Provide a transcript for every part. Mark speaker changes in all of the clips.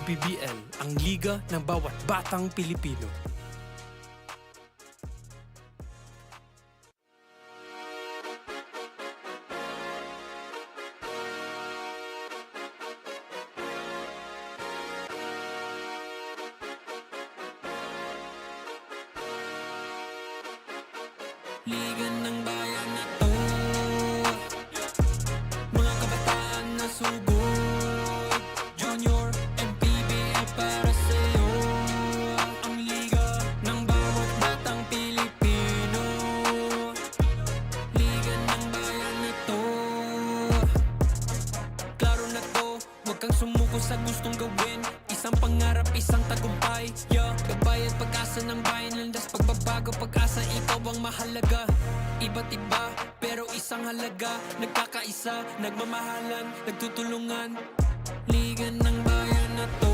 Speaker 1: MPBL, ang liga ng bawat batang Pilipino.
Speaker 2: Liga ng bayan na to, mga kabataan na sugod. Junior, MPBL para sa'yo. Ang liga ng bawat batang Pilipino. Liga ng bayan na to. Klaro na to, huwag kang sumuko sa gustong gawin. Isang pangarap, isang tagumpay, yeah. Gabay at pag-asa ng bayan, landas pagbabago, pag-asa, ikaw ang mahalaga. Iba't iba, pero isang halaga. Nagkakaisa, nagmamahalan, nagtutulungan. Liga ng bayan na to,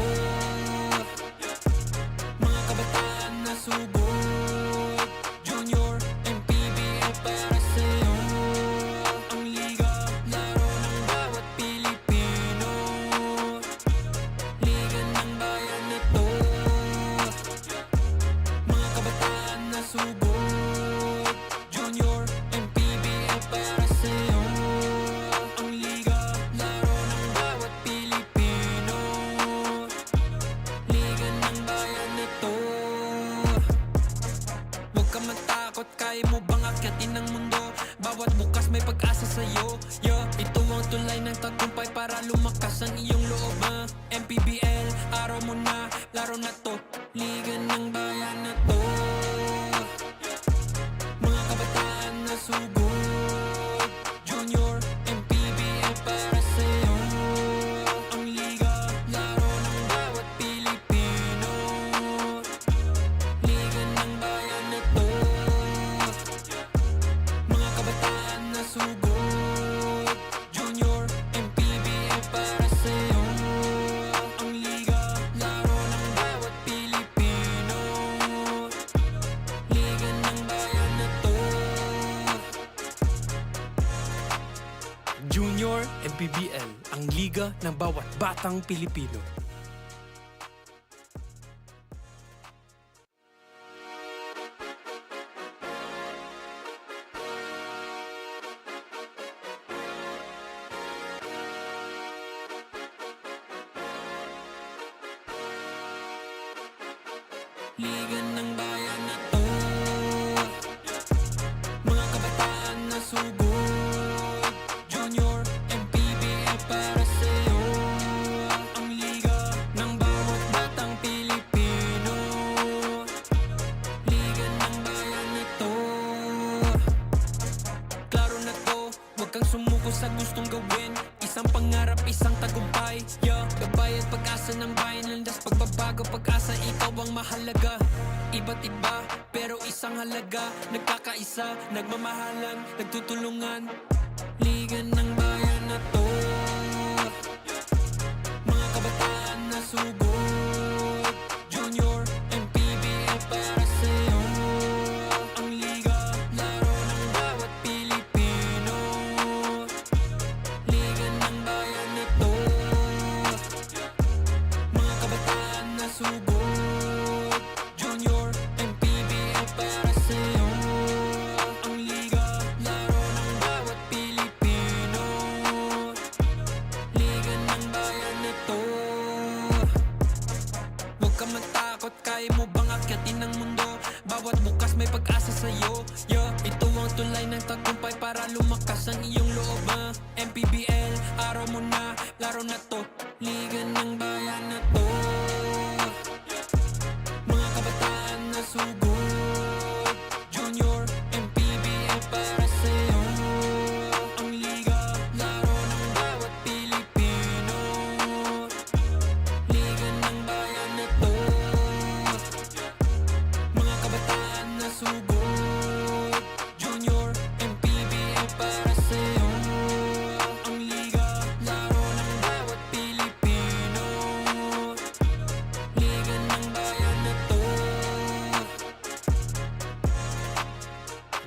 Speaker 2: mga kabataan na sugod. Junior, MPBL para sa'yo. Ang liga, laro ng bawat Pilipino. Liga ng bayan na to, mga kabataan na sugod. Junior, MPBL para sa'yo. Ang liga, laro ng bawat Pilipino. Liga ng bayan na to. Huwag ka matakot, kaya mo bang akyatin ang mundo? Bawat bukas may pag-asa sa'yo, yeah. Ito ang tulay ng tagumpay para lumakas ang iyong loob, MPBL, araw mo na, laro na to. Liga ng bayan na to, mga kabataan na sugod. Junior, MPBL para sa'yo. Ang liga, laro ng bawat Pilipino. Liga ng bayan na to, mga kabataan na sugod. Junior, MPBL para sa'yo. Ang liga, laro ng bawat Pilipino. Liga ng bayan na to.
Speaker 1: Junior MPBL, ang liga ng bawat batang Pilipino.
Speaker 2: Liga ng bayan na to, mga kabataan na sugod. Junior, MPBL para sa'yo. Ang liga ng bawat batang Pilipino. Liga ng bayan na to. Klaro na to, huwag kang sumuko sa gustong gawin. Isang pangarap, isang tagumpay, yeah. Gabay at pag-asa ng bayan, landas pagbabago, pag-asa, ikaw ang mahalaga. Iba't iba, pero isang halaga. Nagkakaisa, nagmamahalan, nagtutulungan. Liga ng bayan na to, mga kabataan na sugod. Junior, MPBL para sa'yo. Ang liga, laro ng bawat Pilipino. Liga ng bayan na to, mga kabataan na sugod. Junior, MPBL para sa'yo. Ang liga, laro ng bawat Pilipino. Liga ng bayan na to. Huwag ka matakot, kaya mo bang akyatin ang mundo? Bawat bukas may pag-asa sa'yo, yeah. Ito ang tulay ng tagumpay para lumakas ang iyong loob, MPBL, araw mo na, laro na to. Liga ng bayan na to, mga kabataan na sugod. Junior, MPBL para sa'yo. Ang liga, laro ng bawat Pilipino. Liga ng bayan na to, mga kabataan na sugod. Junior, MPBL para sa'yo. Ang liga, laro ng bawat Pilipino. Liga ng bayan na to.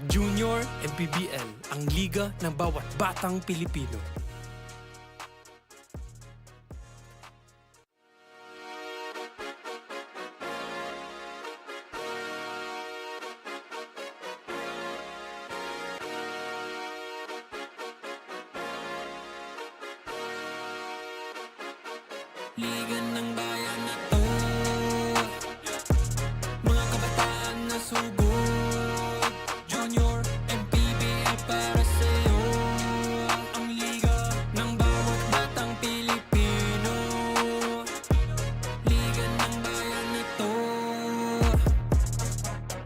Speaker 1: Junior MPBL, ang liga ng bawat batang Pilipino.
Speaker 2: Liga ng bayan na to, mga kabataan na sugod. Junior, MPBL para sa'yo. Ang liga ng bawat batang Pilipino. Liga ng bayan na to.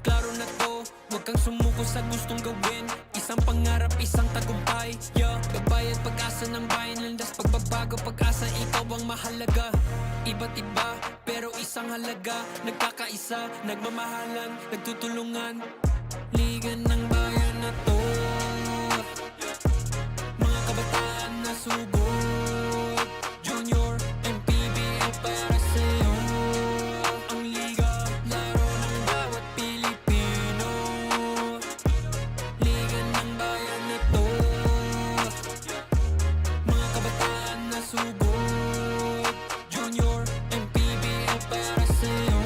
Speaker 2: Klaro na to, huwag kang sumuko sa gustong gawin. Isang pangarap, isang tagumpay. Yeah, gabay at pag-asa ng bayan. Landas pagbabago, pag-asa, ikaw ang mahalaga. Iba't iba, pero isang halaga. Nagkakaisa, nagmamahalan, nagtutulungan. Liga ng bayan na to, mga kabataan na sugod. Junior, MPBL para sa'yo. Ang liga, laro ng bawat Pilipino. Liga ng bayan na to, mga kabataan na sugod. Junior, MPBL para sa'yo.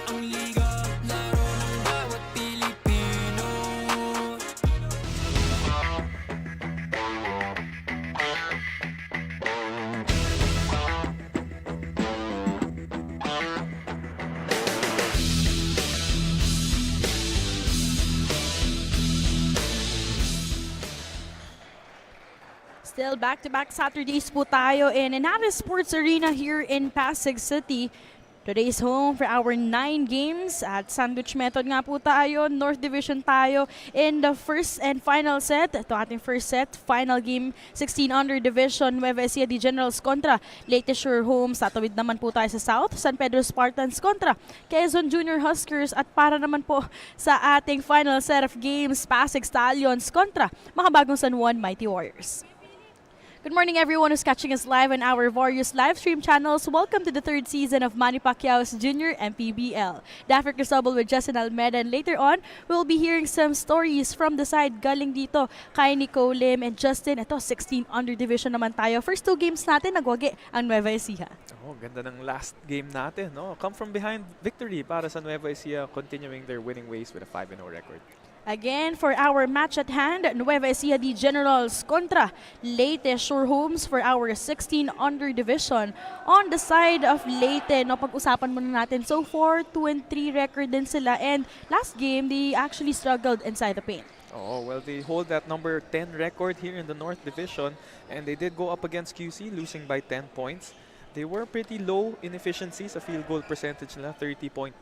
Speaker 2: Ang liga, laro ng bawat Pilipino.
Speaker 3: Still back-to-back Saturdays po tayo in YNARES Sports Arena here in Pasig City. Today's home for our 9 games at sandwich method nga po tayo. North Division tayo in the first and final set. Ito ating first set, final game, 16 under division, Nueva Ecija Generals kontra LEYTE XUR Homes. Tatawid naman po tayo sa South, San Pedro Spartans kontra Quezon Junior Huskers. At para naman po sa ating final set of games, Pasig Stallions kontra makabagong San Juan Mighty Warriors. Good morning everyone who's catching us live on our various live stream channels. Welcome to the 3rd season of Manny Pacquiao's Junior MPBL. Daffy Cristobal with Justin Almeida, and later on, we'll be hearing some stories from the side galing dito kay Nico Lim and Justin. Ito, 16 under division naman tayo. First 2 games natin, nagwagi ang Nueva Ecija.
Speaker 4: Oh, ganda ng last game natin, no? Come from behind victory para sa Nueva Ecija, continuing their winning ways with a 5-0 record.
Speaker 3: Again, for our match at hand, Nueva Ecija Generals kontra LEYTE XUR Homes for our 16 under division. On the side of LEYTE, no, pag-usapan muna natin. So far, 2-3 record din sila. And last game, they actually struggled inside the paint.
Speaker 4: Oh, well, they hold that number 10 record here in the North Division, and they did go up against QC, losing by 10 points. They were pretty low in efficiency sa field goal percentage nila, 30.9%.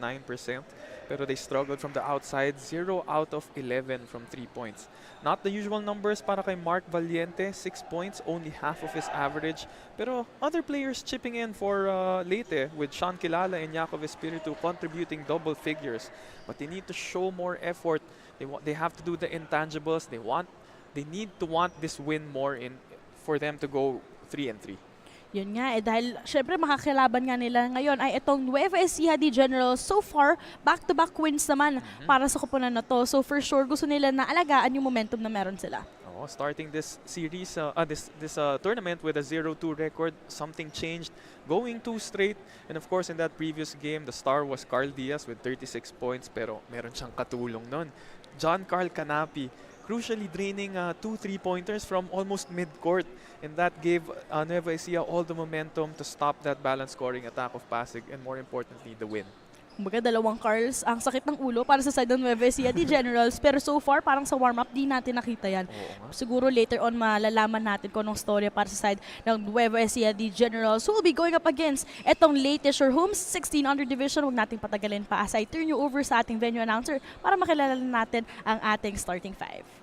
Speaker 4: Pero they struggled from the outside, 0 out of 11 from 3 points. Not the usual numbers para kay Mark Valiente, 6 points, only half of his average. Pero other players chipping in for LEYTE, with Sean Kilala and Jacob Espiritu contributing double figures. But they need to show more effort. They have to do the intangibles. They need to want this win more for them to go 3-3.
Speaker 3: Yun nga dahil syempre makakilaban nga nila ngayon ay itong Nueva Ecija Generals. So far, back-to-back wins naman para sa koponan na to. So for sure, gusto nila na alagaan yung momentum na meron sila.
Speaker 4: Oh, starting this series, this tournament with a 0-2 record, something changed. Going 2 straight, and of course in that previous game, the star was Carl Diaz with 36 points, pero meron siyang katulong nun. John Carl Canapi, crucially draining 2 3-pointers from almost mid-court, and that gave Nueva Ecija all the momentum to stop that balanced scoring attack of Pasig, and more importantly, the win.
Speaker 3: Kumbaga, dalawang Carls, ang sakit ng ulo para sa side ng Nueva Ecija Generals. Pero so far, parang sa warm-up, di natin nakita yan. Siguro later on, malalaman natin kung anong storya para sa side ng Nueva Ecija Generals, who will be going up against etong LEYTE XUR Homes, 16 under division. Huwag nating patagalin pa as I turn you over sa ating venue announcer para makilala natin ang ating starting 5.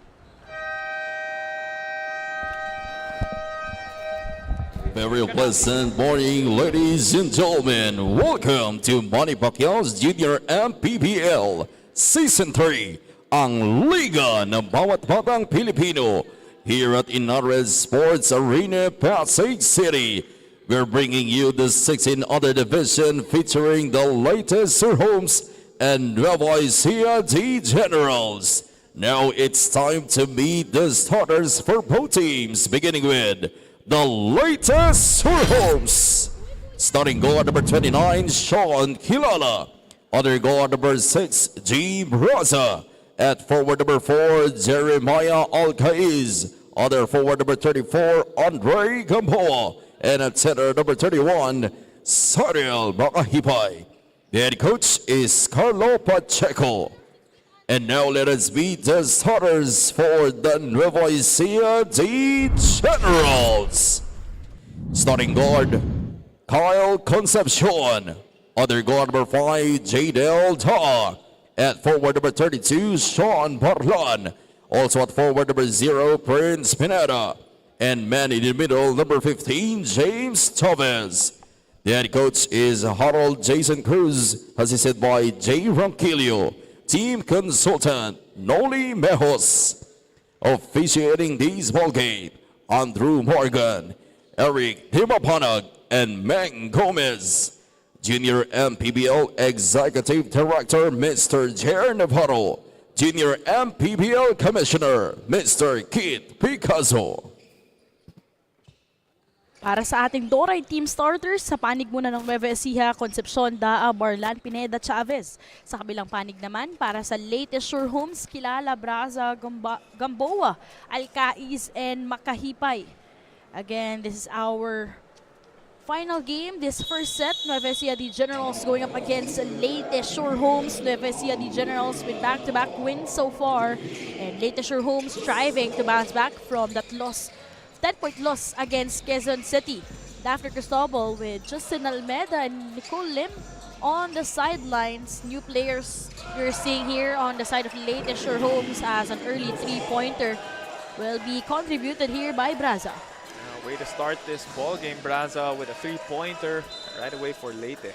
Speaker 5: Very pleasant morning, ladies and gentlemen. Welcome to Manny Pacquiao's Junior MPBL Season 3, ang Liga ng Bawat Batang Pilipino. Here at YNARES Sports Arena, Pasig City, we're bringing you the 16 other division featuring the LEYTE XUR Homes and Nueva Ecija Generals. Now it's time to meet the starters for both teams, beginning with the LEYTE XUR Homes. Starting guard number 29, Sean Kilala. Other guard number 6, G. Braza. At forward number 4, Jeremiah Alcaiz. Other forward number 34, Andre Gamboa. And at center, number 31, Sariel Makahipay. The head coach is Carlo Pacheco. And now let us meet the starters for the Nueva Ecija Generals. Starting guard, Kyle Concepcion. Other guard number 5, Jadel Ta. At forward number 32, Sean Barlan. Also at forward number 0, Prince Pineda. And man in the middle, number 15, James Chavez. The head coach is Harold Jason Cruz, assisted by Jay Ronquillo. Team consultant, Noli Mejos. Officiating this ball game, Andrew Morgan, Eric Himapanag, and Meng Gomez. Junior MPBL Executive Director, Mr. Jer Navarro. Junior MPBL Commissioner, Mr. Kit Picasso.
Speaker 3: Para sa ating Doray team starters, sa panig muna ng Nueva Ecija, Concepcion, Daa, Barlan, Pineda, Chavez. Sa kabilang panig naman, para sa LEYTE XUR Homes, Kilala, Braza, Gamboa, Alcaiz, and Makahipay. Again, this is our final game. This first set, Nueva Ecija Generals going up against LEYTE XUR Homes. Nueva Ecija Generals with back-to-back wins so far. And LEYTE XUR Homes striving to bounce back from that loss. 10-point loss against Quezon City. Dafner Cristobal with Justin Almeida and Nicole Lim on the sidelines. New players you're seeing here on the side of LEYTE XUR Homes as an early three-pointer will be contributed here by Braza.
Speaker 4: Way to start this ball game, Braza, with a three-pointer right away for Leyte.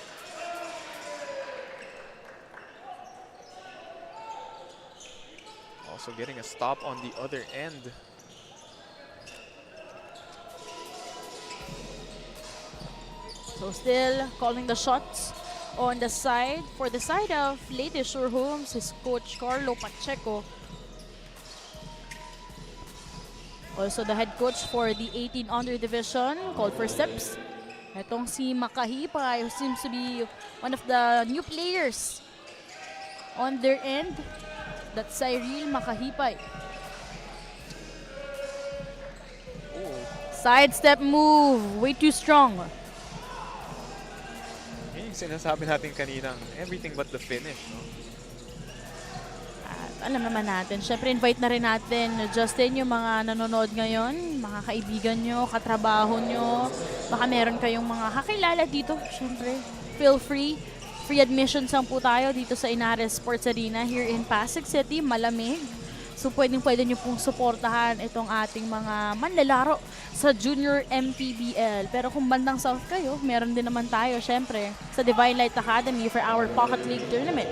Speaker 4: Also getting a stop on the other end.
Speaker 3: So still calling the shots on the side. For the side of LEYTE XUR Homes, his coach Carlo Pacheco. Also the head coach for the 18 under division called for steps. Itong si Makahipay, who seems to be one of the new players on their end. That's Cyril Makahipay. Sidestep move, way too strong.
Speaker 4: Yung sinasabi natin kaninang everything but the finish, no?
Speaker 3: At alam naman natin, syempre invite na rin natin, Justin, yung mga nanonood ngayon, mga kaibigan nyo, katrabaho nyo, baka meron kayong mga kakilala dito, syempre, feel free. Free admissions lang po tayo dito sa YNARES Sports Arena here in Pasig City, malamig. So pwede nyo pong suportahan itong ating mga manlalaro sa Junior MPBL. Pero kung bandang South kayo, meron din naman tayo, syempre, sa Divine Light Academy for our Pocket League Tournament.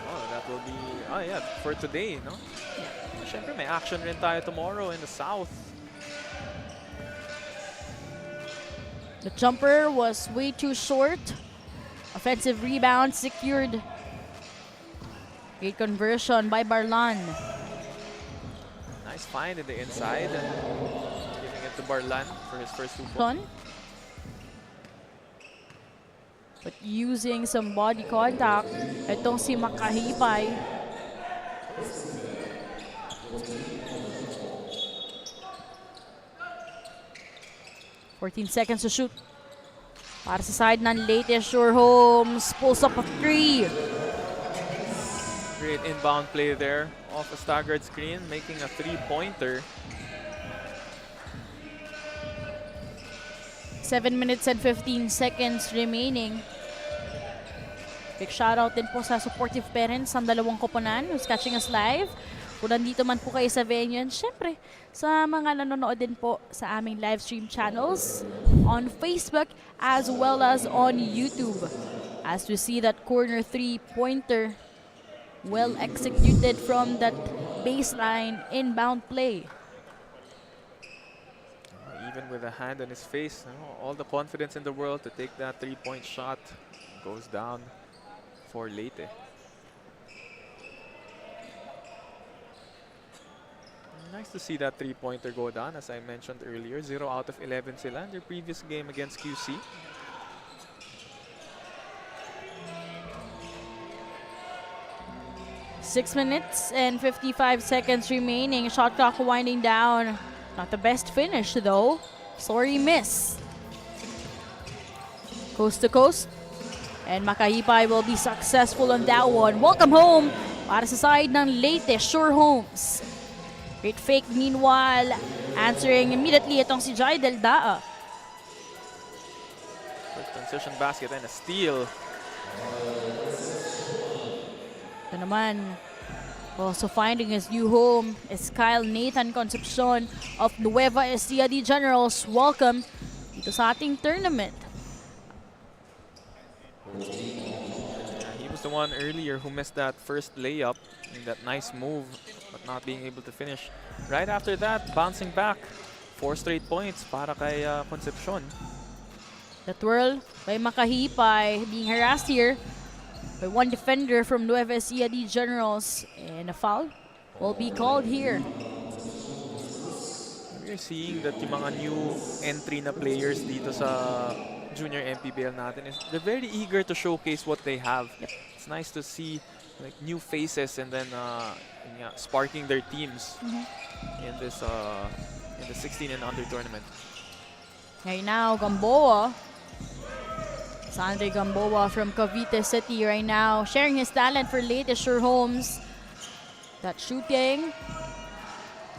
Speaker 4: Oh, that will be, yeah, for today, no? Yeah. Syempre, may action rin tayo tomorrow in the South.
Speaker 3: The jumper was way too short. Offensive rebound secured. Great conversion by Barlan.
Speaker 4: Nice find in the inside. Giving it to Barlan for his first 2 points.
Speaker 3: But using some body contact, itong si Makahipay. $14 to shoot. Para sa side ng LEYTE XUR Homes, pulls up a 3.
Speaker 4: Great inbound play there off a staggered screen, making a three-pointer.
Speaker 3: 7 minutes and 15 seconds remaining. Big shoutout din po sa supportive parents ng dalawang koponan who's catching us live. Kung nandito man po kayo sa venue, syempre, sa mga nanonood din po sa aming live stream channels on Facebook as well as on YouTube. As we see that corner three-pointer well executed from that baseline inbound play.
Speaker 4: Even with a hand on his face, all the confidence in the world to take that three-point shot goes down for Leyte. Nice to see that three-pointer go down. As I mentioned earlier, 0 out of 11 sila in their previous game against QC.
Speaker 3: Six minutes and 55 seconds remaining. Shot clock winding down. Not the best finish though. Sorry, miss. Coast to coast. And Makahipay will be successful on that one. Welcome home para sa side ng LEYTE XUR Homes. Great fake meanwhile. Answering immediately itong si Jai Deldaa.
Speaker 4: Quick transition basket and a steal.
Speaker 3: Ito naman, also finding his new home is Kyle Nathan Concepcion of Nueva Ecija Generals. Welcome dito sa ating tournament.
Speaker 4: He was the one earlier who missed that first layup in that nice move, but not being able to finish. Right after that, bouncing back. 4 straight points para kay Concepcion.
Speaker 3: The twirl by Makahipay being harassed here by one defender from Nueva Ecija Generals. And a foul will be called here.
Speaker 4: We're seeing that yung mga new entry na players dito sa junior MPBL natin is they're very eager to showcase what they have.
Speaker 3: Yep.
Speaker 4: It's nice to see like new faces and then sparking their teams in this in the 16 and under tournament.
Speaker 3: Right now, Gamboa. Sandre Gamboa from Cavite City right now, sharing his talent for LEYTE XUR Homes. That shooting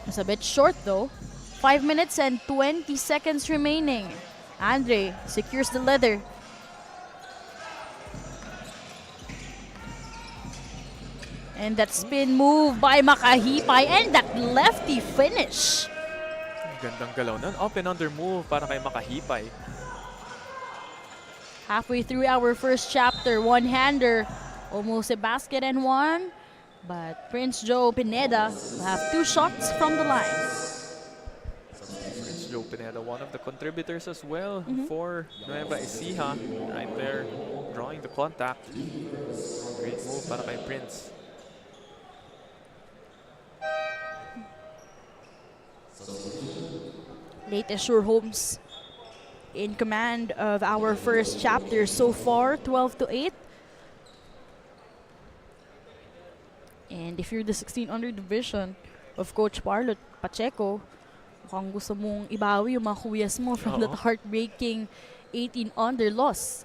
Speaker 3: is a bit short though. 5 minutes and 20 seconds remaining. Andre secures the leather. And that spin move by Makahipay and that lefty finish.
Speaker 4: Gandang galaw nun. Up and under move para kay Makahipay.
Speaker 3: Halfway through our first chapter, one-hander, almost a basket and one. But Prince Joe Pineda will have 2 shots from the line.
Speaker 4: Prince Joe Pineda, one of the contributors as well for Nueva Ecija. Right there, drawing the contact. Great move para kay Prince.
Speaker 3: LEYTE XUR Homes in command of our first chapter so far, 12-8. And if you're the 16 under division of Coach Parlot Pacheco, mukhang gusto mong ibawi yung mga kuyas mo from that heartbreaking 18 under loss.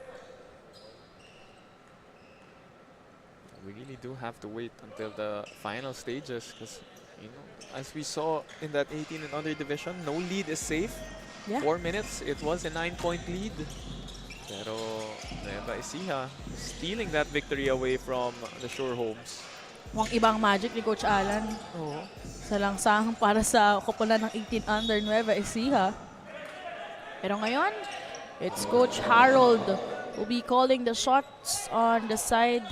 Speaker 4: We really do have to wait until the final stages because, you know, as we saw in that 18 and under division, no lead is safe.
Speaker 3: Yeah.
Speaker 4: 4 minutes, it was a 9-point lead. Pero Nueva Ecija stealing that victory away from the XUR Homes.
Speaker 3: Mukhang ibang magic ni Coach Alan. Sa langsang para sa koponan ng 18 under Nueva Ecija. Pero ngayon, it's Coach Harold who will be calling the shots on the side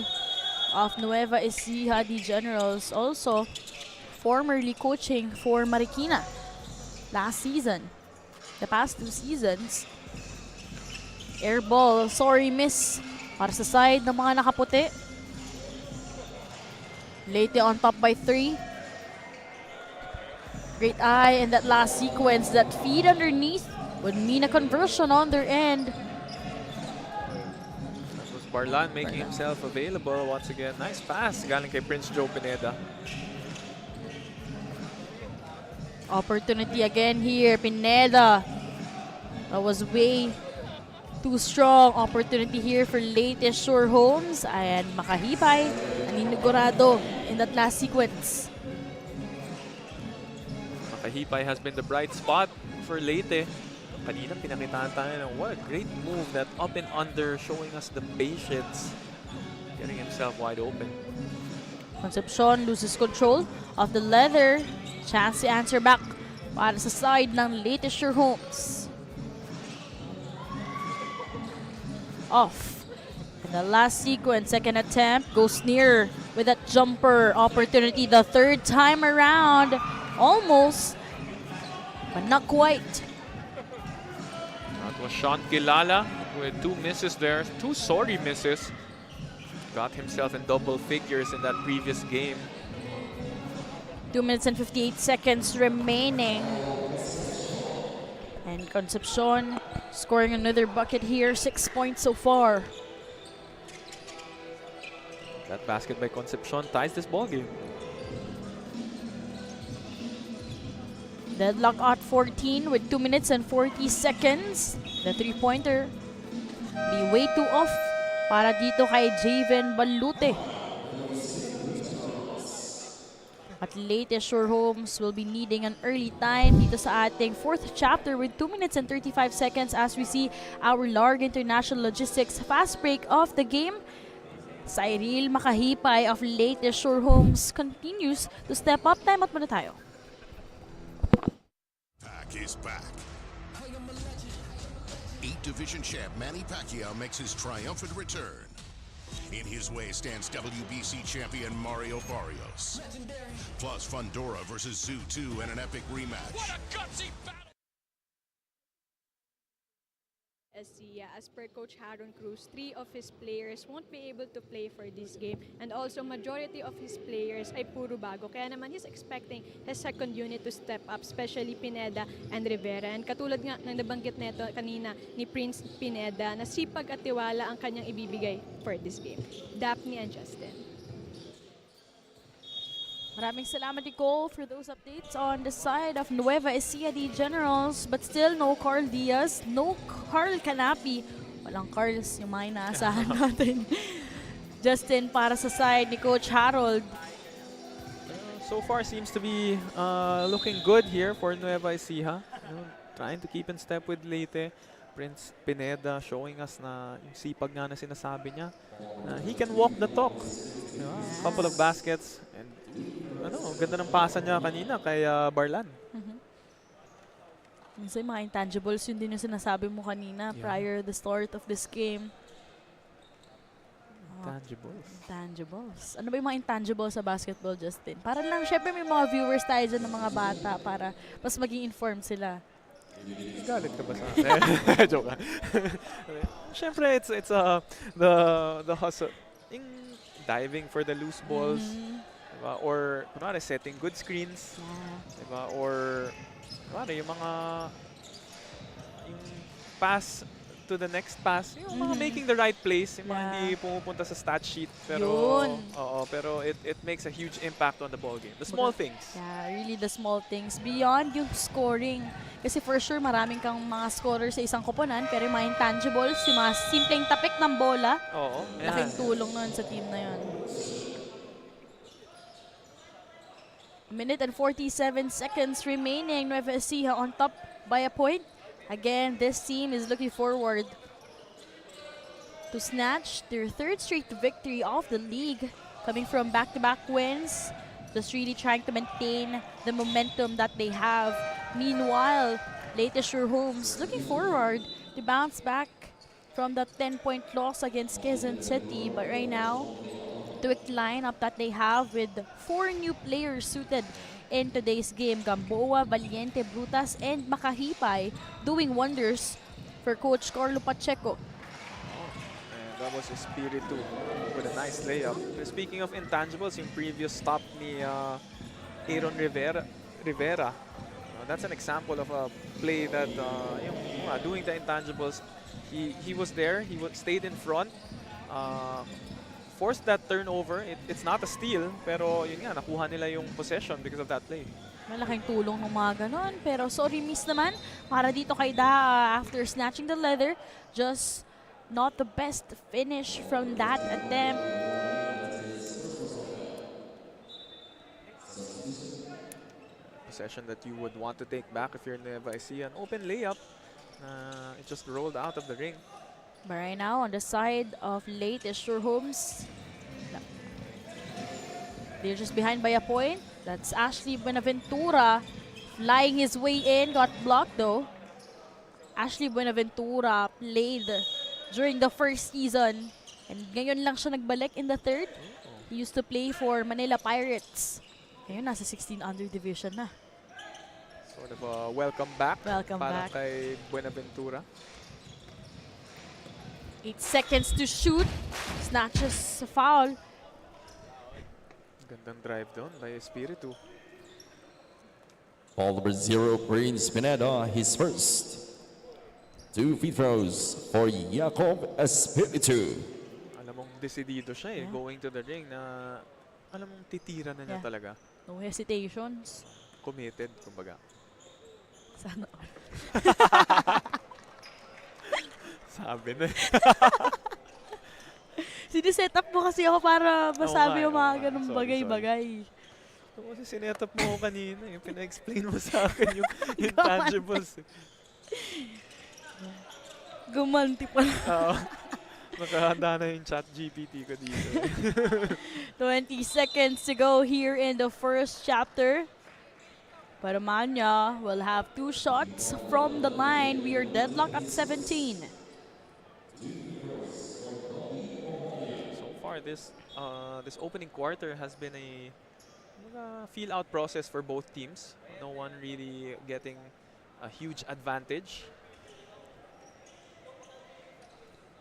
Speaker 3: of Nueva Ecija Generals. Also, formerly coaching for Marikina last season. The past 2 seasons. Air ball, sorry miss para sa side ng mga nakaputi. LEYTE on top by 3. Great eye in that last sequence. That feed underneath would mean a conversion on their end.
Speaker 4: That was Barlan making himself available once again. Nice pass galing kay Prince Joe Pineda.
Speaker 3: Opportunity again here, Pineda. That was way too strong. Opportunity here for LEYTE XUR Homes. And Makahipay, naninigurado in that last sequence.
Speaker 4: Makahipay has been the bright spot for LEYTE. Kanina pinakitaan tayo ng what a great move, that up and under, showing us the patience, getting himself wide open.
Speaker 3: Concepcion loses control of the leather. Chance to answer back para sa side ng LEYTE XUR Homes. Off. In the last sequence, second attempt, goes near with that jumper opportunity the 3rd time around. Almost, but not quite.
Speaker 4: That was Sean Kilala with 2 misses there, 2 sorry misses. Got himself in double figures in that previous game.
Speaker 3: 2 minutes and 58 seconds remaining. And Concepcion scoring another bucket here, 6 points so far.
Speaker 4: That basket by Concepcion ties this ball game.
Speaker 3: Deadlock at 14 with 2 minutes and 40 seconds. The 3-pointer be way too off para dito kay Javen Balute. At LEYTE XUR Homes will be needing an early time dito sa ating 4th chapter with 2 minutes and 35 seconds as we see our Larg International Logistics fast break of the game. Cyril Makahipay of LEYTE XUR Homes continues to step up. Time out muna tayo.
Speaker 6: Pac is back. 8th Division champ Manny Pacquiao makes his triumphant return. In his way stands WBC champion Mario Barrios. Plus Fundora versus Zoo 2 in an epic rematch.
Speaker 7: As per Coach Haron Cruz, 3 of his players won't be able to play for this game, and also majority of his players ay puro bago. Kaya naman he's expecting his second unit to step up, especially Pineda and Rivera. And katulad nga ng nabanggit neto kanina ni Prince Pineda, na sipag at tiwala ang kanyang ibibigay for this game. Daphne and Justin.
Speaker 3: Maraming salamat, Nicole, for those updates on the side of Nueva Ecija Generals. But still, no Carl Diaz, no Carl Canapi. Walang Carls yung mga inaasahan natin. Justin, para sa side ni Coach Harold.
Speaker 4: So far seems to be looking good here for Nueva Ecija. Trying to keep in step with Leyte. Prince Pineda showing us na yung sipag nga na sinasabi niya. He can walk the talk. Couple of baskets. And ganda ng pasa niya kanina kay Barlan.
Speaker 3: Minsan mga intangibles, yun din yung sinasabi mo kanina prior the start of this game. Intangibles. Ano ba yung mga intangibles sa basketball, Justin? Para lang, syempre may mga viewers tayo dyan ng mga bata para mas maging informed sila.
Speaker 4: Galit ka ba sa akin? Joke lang. Syempre, it's the hustle. Yung diving for the loose balls. Diba? Or, kunwari, setting good screens. Diba? Or, kunwari, yung pass to the next pass. Yung mga making the right place. Yung mga hindi pumupunta sa stat sheet. Pero, pero it makes a huge impact on the ball game. The small things.
Speaker 3: Yeah, really the small things. Beyond yung scoring. Kasi for sure, maraming kang mga scorer sa isang koponan. Pero yung mga intangibles, yung mga simpleng tapik ng bola, laking tulong nun sa team na yun. Minute and 47 seconds remaining. Nueva Ecija on top by a point. Again, this team is looking forward to snatch their 3rd straight victory of the league. Coming from back-to-back wins. Just really trying to maintain the momentum that they have. Meanwhile, LEYTE XUR Homes looking forward to bounce back from the 10-point loss against Quezon City. But right now, tweaked lineup that they have with 4 new players suited in today's game. Gamboa, Valiente, Brutas, and Makahipay doing wonders for Coach Carlo Pacheco.
Speaker 4: And that was Espiritu with a nice layup. Speaking of intangibles, yung previous stop ni Aaron Rivera. That's an example of a play that doing the intangibles. He was there. He stayed in front. Forced that turnover. It's not a steal, pero yun nga, nakuha nila yung possession because of that play.
Speaker 3: Malaking tulong ng mga ganon. Pero sorry miss naman para dito kay Da after snatching the leather. Just not the best finish from that attempt.
Speaker 4: Possession that you would want to take back if you're Nueva Ecija. An open layup. It just rolled out of the ring.
Speaker 3: But right now, on the side of LEYTE XUR Homes, they're just behind by a point. That's Ashley Buenaventura flying his way in. Got blocked though. Ashley Buenaventura played during the first season. And ngayon lang siya nagbalik in the 3rd. He used to play for Manila Pirates. Ngayon, nasa 16 under division na.
Speaker 4: Sort of a welcome back.
Speaker 3: Welcome
Speaker 4: para
Speaker 3: back.
Speaker 4: Kay Buenaventura.
Speaker 3: 8 seconds to shoot. Snatches a foul.
Speaker 4: Gandang drive doon by Espiritu.
Speaker 5: Ball number 0, Prince Pineda, his first. 2 free throws for Jacob Espiritu.
Speaker 4: Alam mong decidido siya going to the ring na alam mong titira na niya talaga.
Speaker 3: No hesitations.
Speaker 4: Committed, kumbaga.
Speaker 3: Sana.
Speaker 4: Sabi na.
Speaker 3: Siniset up mo kasi ako para masabi yung
Speaker 4: oo
Speaker 3: mga
Speaker 4: nga.
Speaker 3: ganung
Speaker 4: Sorry,
Speaker 3: bagay-bagay.
Speaker 4: Ito kasi sinetap mo ko kanina. Yung pina-explain mo sa akin yung intangibles.
Speaker 3: Gumanti pa.
Speaker 4: Oo. Nakahanda na yung chat GPT ko dito.
Speaker 3: 20 seconds to go here in the first chapter. Paramanya will have 2 shots from the line. We are deadlocked at 17.
Speaker 4: So far, this opening quarter has been a feel-out process for both teams. No one really getting a huge advantage.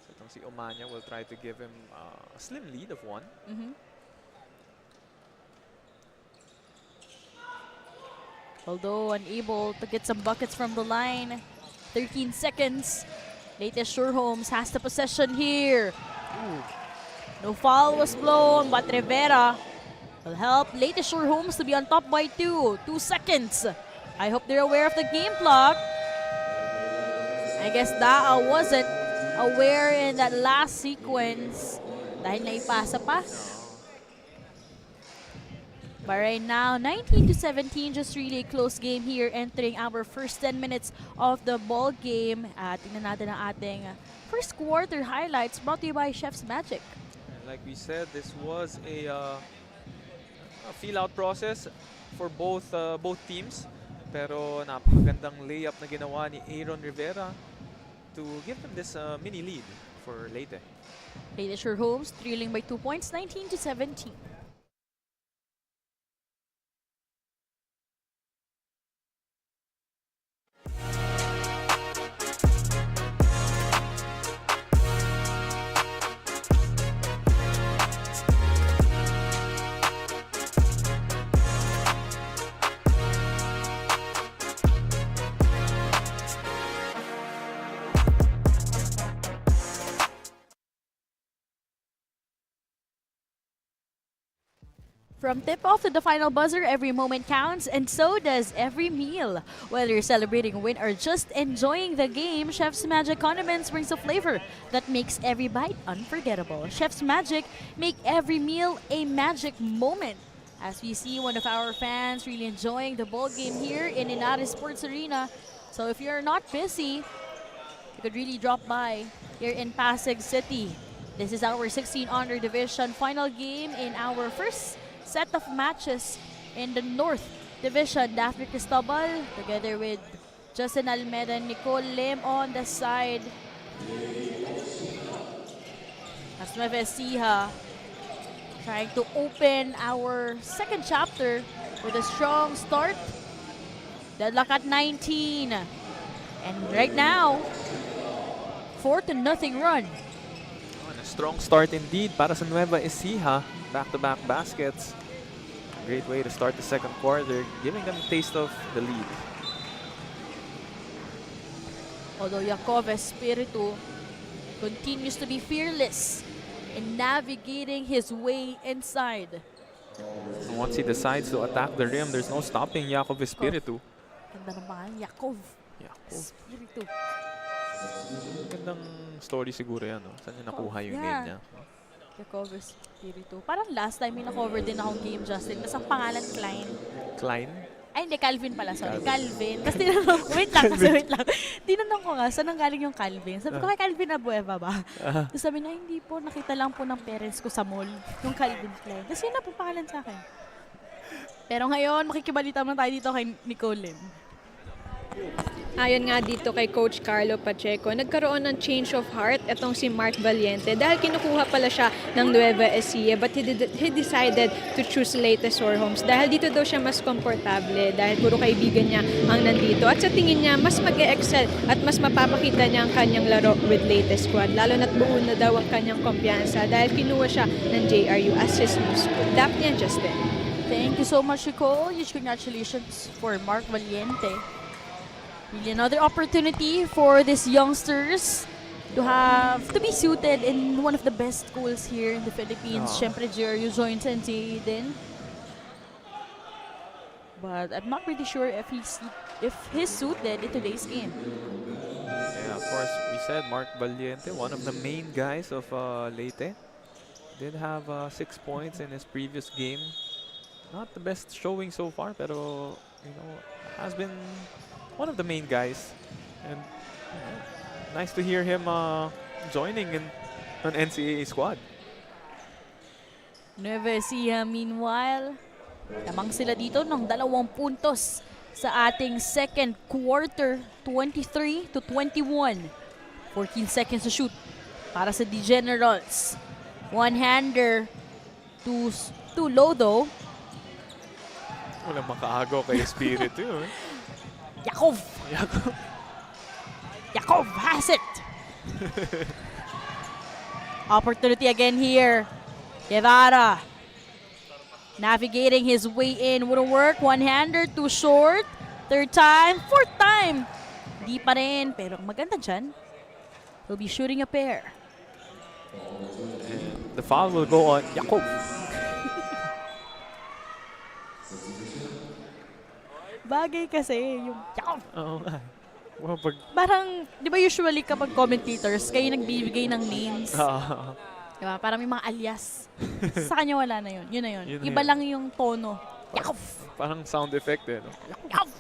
Speaker 4: So itong si Omania will try to give him a slim lead of 1.
Speaker 3: Although unable to get some buckets from the line. 13 seconds. LEYTE XUR has the possession here. No foul was blown, but Rivera will help LEYTE XUR to be on top by 2. 2 seconds. I hope they're aware of the game clock. I guess Daa wasn't aware in that last sequence dahil naipasa pa. But right now, 19-17, just really a close game here, entering our first 10 minutes of the ball game. Tingnan natin ang ating first quarter highlights brought to you by Chef's Magic.
Speaker 4: And like we said, this was a feel-out process for both teams. Pero napakagandang layup na ginawa ni Aaron Rivera to give them this mini lead for LEYTE.
Speaker 3: LEYTE XUR trailing by 2 points, 19-17. From tip-off to the final buzzer, every moment counts, and so does every meal. Whether you're celebrating a win or just enjoying the game, Chef's Magic Condiments brings a flavor that makes every bite unforgettable. Chef's Magic, make every meal a magic moment. As we see one of our fans really enjoying the ball game here in YNARES Sports Arena. So if you're not busy, you could really drop by here in Pasig City. This is our 16 Honor Division final game in our first set of matches in the North Division. Daphne Cristobal together with Justin Almeida and Nicole Lim on the side. As NUEVA ECIJA trying to open our second chapter with a strong start. Deadlock at 19. And right now, 4-0 run.
Speaker 4: And a strong start indeed para sa NUEVA ECIJA. Back-to-back baskets. Great way to start the second quarter, giving them a taste of the lead.
Speaker 3: Although Yakov Espiritu continues to be fearless in navigating his way inside.
Speaker 4: And once he decides to attack the rim, there's no stopping Yakov Espiritu.
Speaker 3: Ganda naman, Yakov
Speaker 4: Yakov.
Speaker 3: Espiritu.
Speaker 4: Gandang story siguro yan, no? Saan niya nakuha yung name niya?
Speaker 3: Yakov Espiritu. Parang last time may na-cover din akong game, Justin. Tapos ang pangalan, Klein.
Speaker 4: Klein?
Speaker 3: Ay, hindi, Calvin pala. Sorry, Calvin. Tapos tinanong ko, wait lang. Tinanong ko nga, saan nanggaling yung Calvin? Sabi ko, kay Calvin Abueva ba? Tapos sabi na, hindi po, nakita lang po ng parents ko sa mall, yung Calvin Klein. Tapos yun na po pangalan sa akin. Pero ngayon, makikibalita naman tayo dito kay Nicole Lim.
Speaker 7: Ayon nga dito kay Coach Carlo Pacheco, nagkaroon ng change of heart itong si Mark Valiente dahil kinukuha pala siya ng NUEVA ECIJA, but he decided to choose LEYTE XUR dahil dito daw siya mas komportable dahil puro kaibigan niya ang nandito at sa tingin niya mas mag-e-excel at mas mapapakita niya ang kanyang laro with LEYTE Squad, lalo na't buo na daw ang kanyang kumpiyansa dahil kinuha siya ng JRU as his new school. Daphne and Justin.
Speaker 3: Thank you so much, Nicole. Huge congratulations for Mark Valiente. Really another opportunity for these youngsters to be suited in one of the best schools here in the Philippines. Syempre, JRU joins NCAA din. But I'm not pretty sure if he's suited in today's game.
Speaker 4: Yeah, course, we said Mark Valiente, one of the main guys of Leyte, did have 6 points in his previous game. Not the best showing so far, pero has been one of the main guys, and nice to hear him joining in an NCAA squad.
Speaker 3: Nueva Ecija, meanwhile, lamang sila dito ng 2 puntos sa ating second quarter, 23-21. 14 seconds to shoot para sa D Generals. One-hander too low though.
Speaker 4: Walang makaagaw kay Espiritu.
Speaker 3: Yakov! Yakov has it! Opportunity again here. Guevara navigating his way in. Wouldn't work. One-hander, too short. Third time, fourth time. Di pa rin. Pero maganda dyan. He'll be shooting a pair.
Speaker 4: The foul will go on Yakov.
Speaker 3: Bagay kasi yung Yakov.
Speaker 4: Oo nga. Well,
Speaker 3: Parang, di ba usually kapag commentators, kayo nagbibigay ng names. Diba? Parang may mga alias. Sa kanya wala na yun. Yun na yun. Iba lang yung tono. Yakov!
Speaker 4: Parang sound effect eh. No?
Speaker 3: Yakov!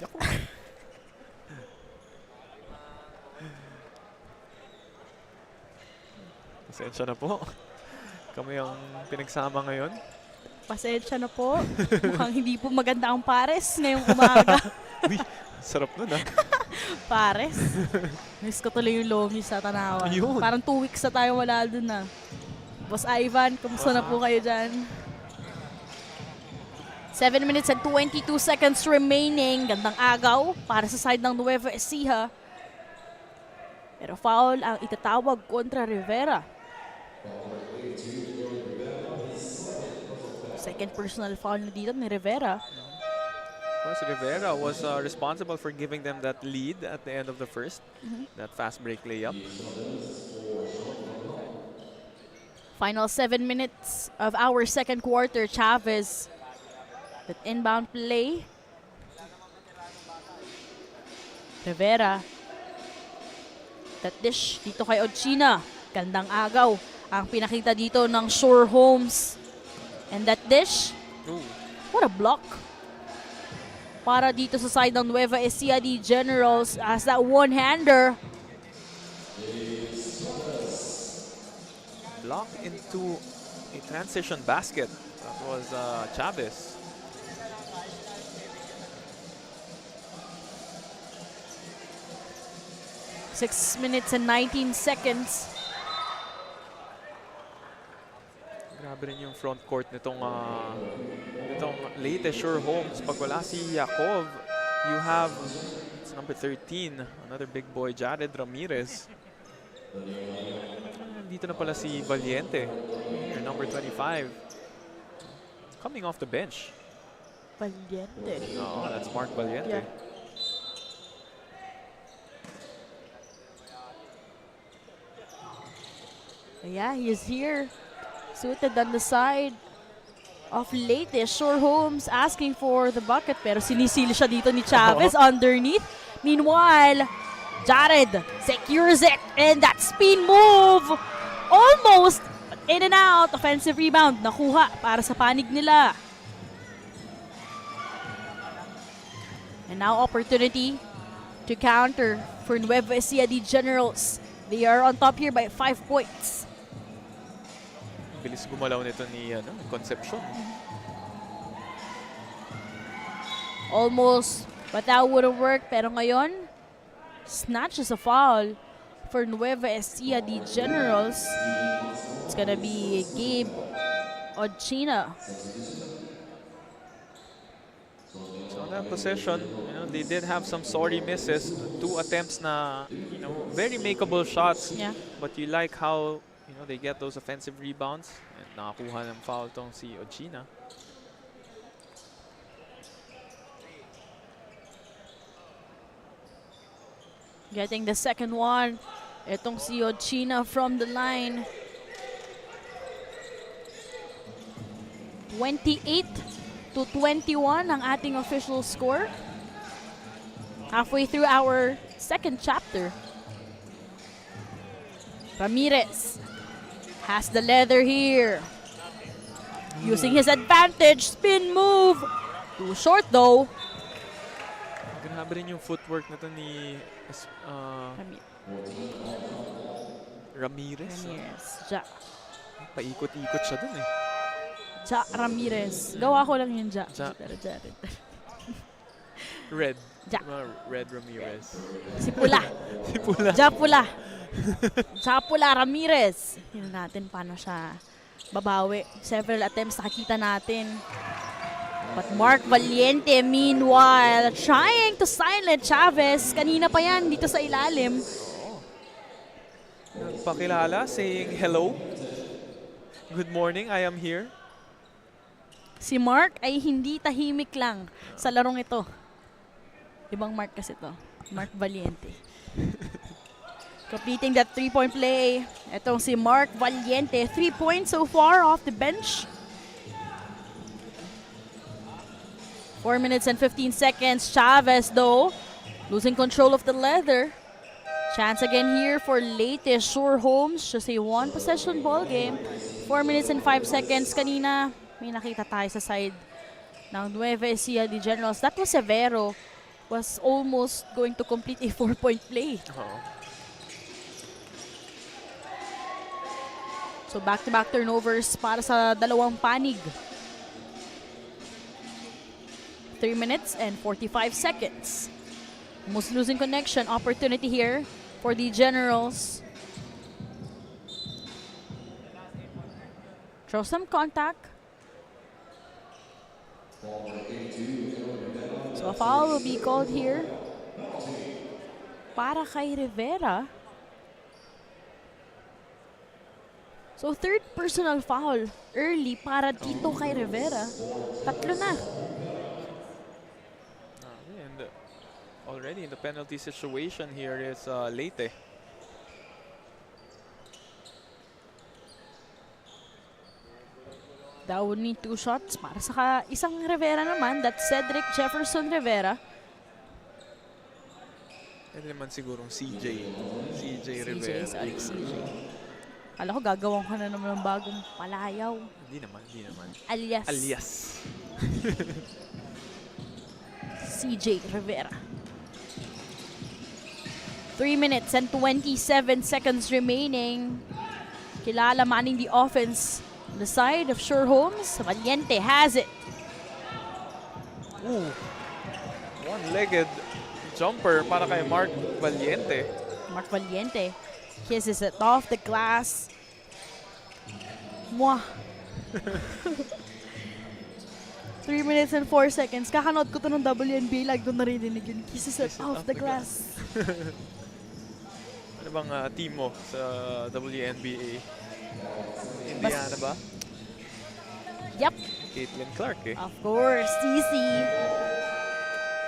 Speaker 4: Pasensya na po. Kami ang pinagsama ngayon.
Speaker 3: Pasensya na po. Mukhang hindi po maganda ang pares ngayong umaga.
Speaker 4: Uy, sarap nun ah.
Speaker 3: Pares. Miss ko tuloy yung Lomi sa Tanawan.
Speaker 4: Ayun.
Speaker 3: Parang 2 weeks na tayo wala dun na. Boss Ivan, kumusta na po kayo dyan? 7 minutes and 22 seconds remaining. Gandang agaw para sa side ng Nueva Ecija. Pero foul ang itatawag kontra Rivera. Second personal foul na dito ni Rivera.
Speaker 4: Of course, Rivera was responsible for giving them that lead at the end of the first. That fast break layup.
Speaker 3: Final 7 minutes of our second quarter. Chavez, that inbound play. Rivera. That dish dito kay Ochina. Gandang agaw ang pinakita dito ng Shore Homes. And that dish, what a block. Para dito sa side ng Nueva Ecija Generals as that one-hander.
Speaker 4: Block into a transition basket. That was Chavez.
Speaker 3: Six minutes and 19 seconds.
Speaker 4: Grabe rin yung front court nitong Leyte XUR Homes. Pag wala si Yakov, you have number 13, another big boy, Jared Ramirez. Dito na pala si Valiente, your number 25, coming off the bench.
Speaker 3: Valiente.
Speaker 4: Oh, that's Mark Valiente.
Speaker 3: Yeah, he is here. Suited on the side of Leyte XUR Homes, asking for the bucket. Pero sinisili siya dito ni Chavez underneath. Meanwhile, Jared secures it. And that spin move, almost in and out. Offensive rebound, nakuha para sa panig nila. And now opportunity to counter for Nueva Ecija Generals. They are on top here by 5 points.
Speaker 4: Bilis gumalaw nito ni Concepcion.
Speaker 3: Almost, but that wouldn't work. Pero ngayon, snatches a foul for Nueva Ecija Generals. It's gonna be Gabe Ochina.
Speaker 4: So on that possession, they did have some sorry misses. 2 attempts na, very makeable shots.
Speaker 3: Yeah.
Speaker 4: But you like how, they get those offensive rebounds. And nakakuha ng foul tong si Ochina.
Speaker 3: Getting the second one. Itong si Ochina from the line. 28-21 ang ating official score. Halfway through our second chapter. Ramirez has the leather here. Using his advantage, spin move. Too short though.
Speaker 4: Grabe rin yung footwork na to ni Ramirez.
Speaker 3: Ja.
Speaker 4: Paikot-ikot siya dun eh.
Speaker 3: Ja Ramirez. Gawa ko lang yun, Ja.
Speaker 4: Ja.
Speaker 3: Pero Ja rin.
Speaker 4: Red.
Speaker 3: Ja.
Speaker 4: Red Ramirez.
Speaker 3: Si Pula.
Speaker 4: Si Pula.
Speaker 3: Ja Pula. Ja Pula Ramirez. Tingnan natin paano siya babawi. Several attempts nakikita natin. But Mark Valiente, meanwhile, trying to silent Chavez. Kanina pa yan, dito sa ilalim.
Speaker 4: Nagpakilala, saying hello. Good morning, I am here.
Speaker 3: Si Mark ay hindi tahimik lang sa larong ito. Ibang Mark kasi to. Mark Valiente. Completing that 3-point play. Itong si Mark Valiente. 3 points so far off the bench. 4 minutes and 15 seconds. Chavez, though, losing control of the leather. Chance again here for LEYTE XUR Homes. Just a one-possession ball game. 4 minutes and 5 seconds. Kanina, may nakita tayo sa side ng Nueva Ecija de Generals. That was Severo. Was almost going to complete a 4-point play. So back-to-back turnovers para sa dalawang panig. 3 minutes and 45 seconds. Almost losing connection. Opportunity here for the Generals. Throw some contact. So a foul will be called here para kay Rivera. So third personal foul early para dito kay Rivera. Tatlo na.
Speaker 4: And already in the penalty situation here is LEYTE.
Speaker 3: That would need 2 shots para sa isang Rivera naman. That's Cedric Jefferson Rivera.
Speaker 4: Pwede naman sigurong CJ Rivera.
Speaker 3: Sorry, CJ. Alam ko gagawin ka na naman ng bagong palayaw.
Speaker 4: Hindi naman.
Speaker 3: Alias. CJ Rivera. 3 minutes and 27 seconds remaining. Kilala manning the offense on the side of XUR Homes. Valiente has it.
Speaker 4: Ooh. One-legged jumper para kay Mark Valiente.
Speaker 3: Mark Valiente kisses it off the glass. Mwah. 3 minutes and 4 seconds. Kakanood ko to ng WNBA. Like doon narinig yun. Kisses it off the glass.
Speaker 4: Ano bang team mo sa WNBA? Indiana ba?
Speaker 3: Yep.
Speaker 4: Caitlin Clark eh.
Speaker 3: Of course. TC.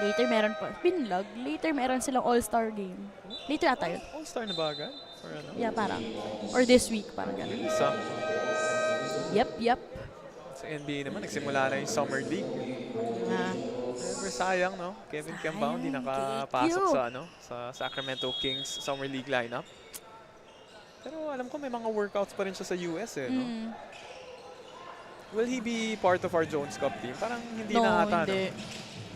Speaker 3: Later meron pa. Pinlog. Later meron silang all-star game. Later ata yun.
Speaker 4: All-star na ba agad? Or ano?
Speaker 3: Yeah, parang. Or this week. Parang gano'n.
Speaker 4: Some.
Speaker 3: Yep.
Speaker 4: Sa NBA naman, nagsimula na yung Summer League. Pero sayang, no? Kevin Kembao hindi nakapasok sa sa Sacramento Kings Summer League lineup. Pero alam ko may mga workouts pa rin siya sa US eh, no? Will he be part of our Jones Cup team? Parang hindi na ata,
Speaker 3: hindi.
Speaker 4: no?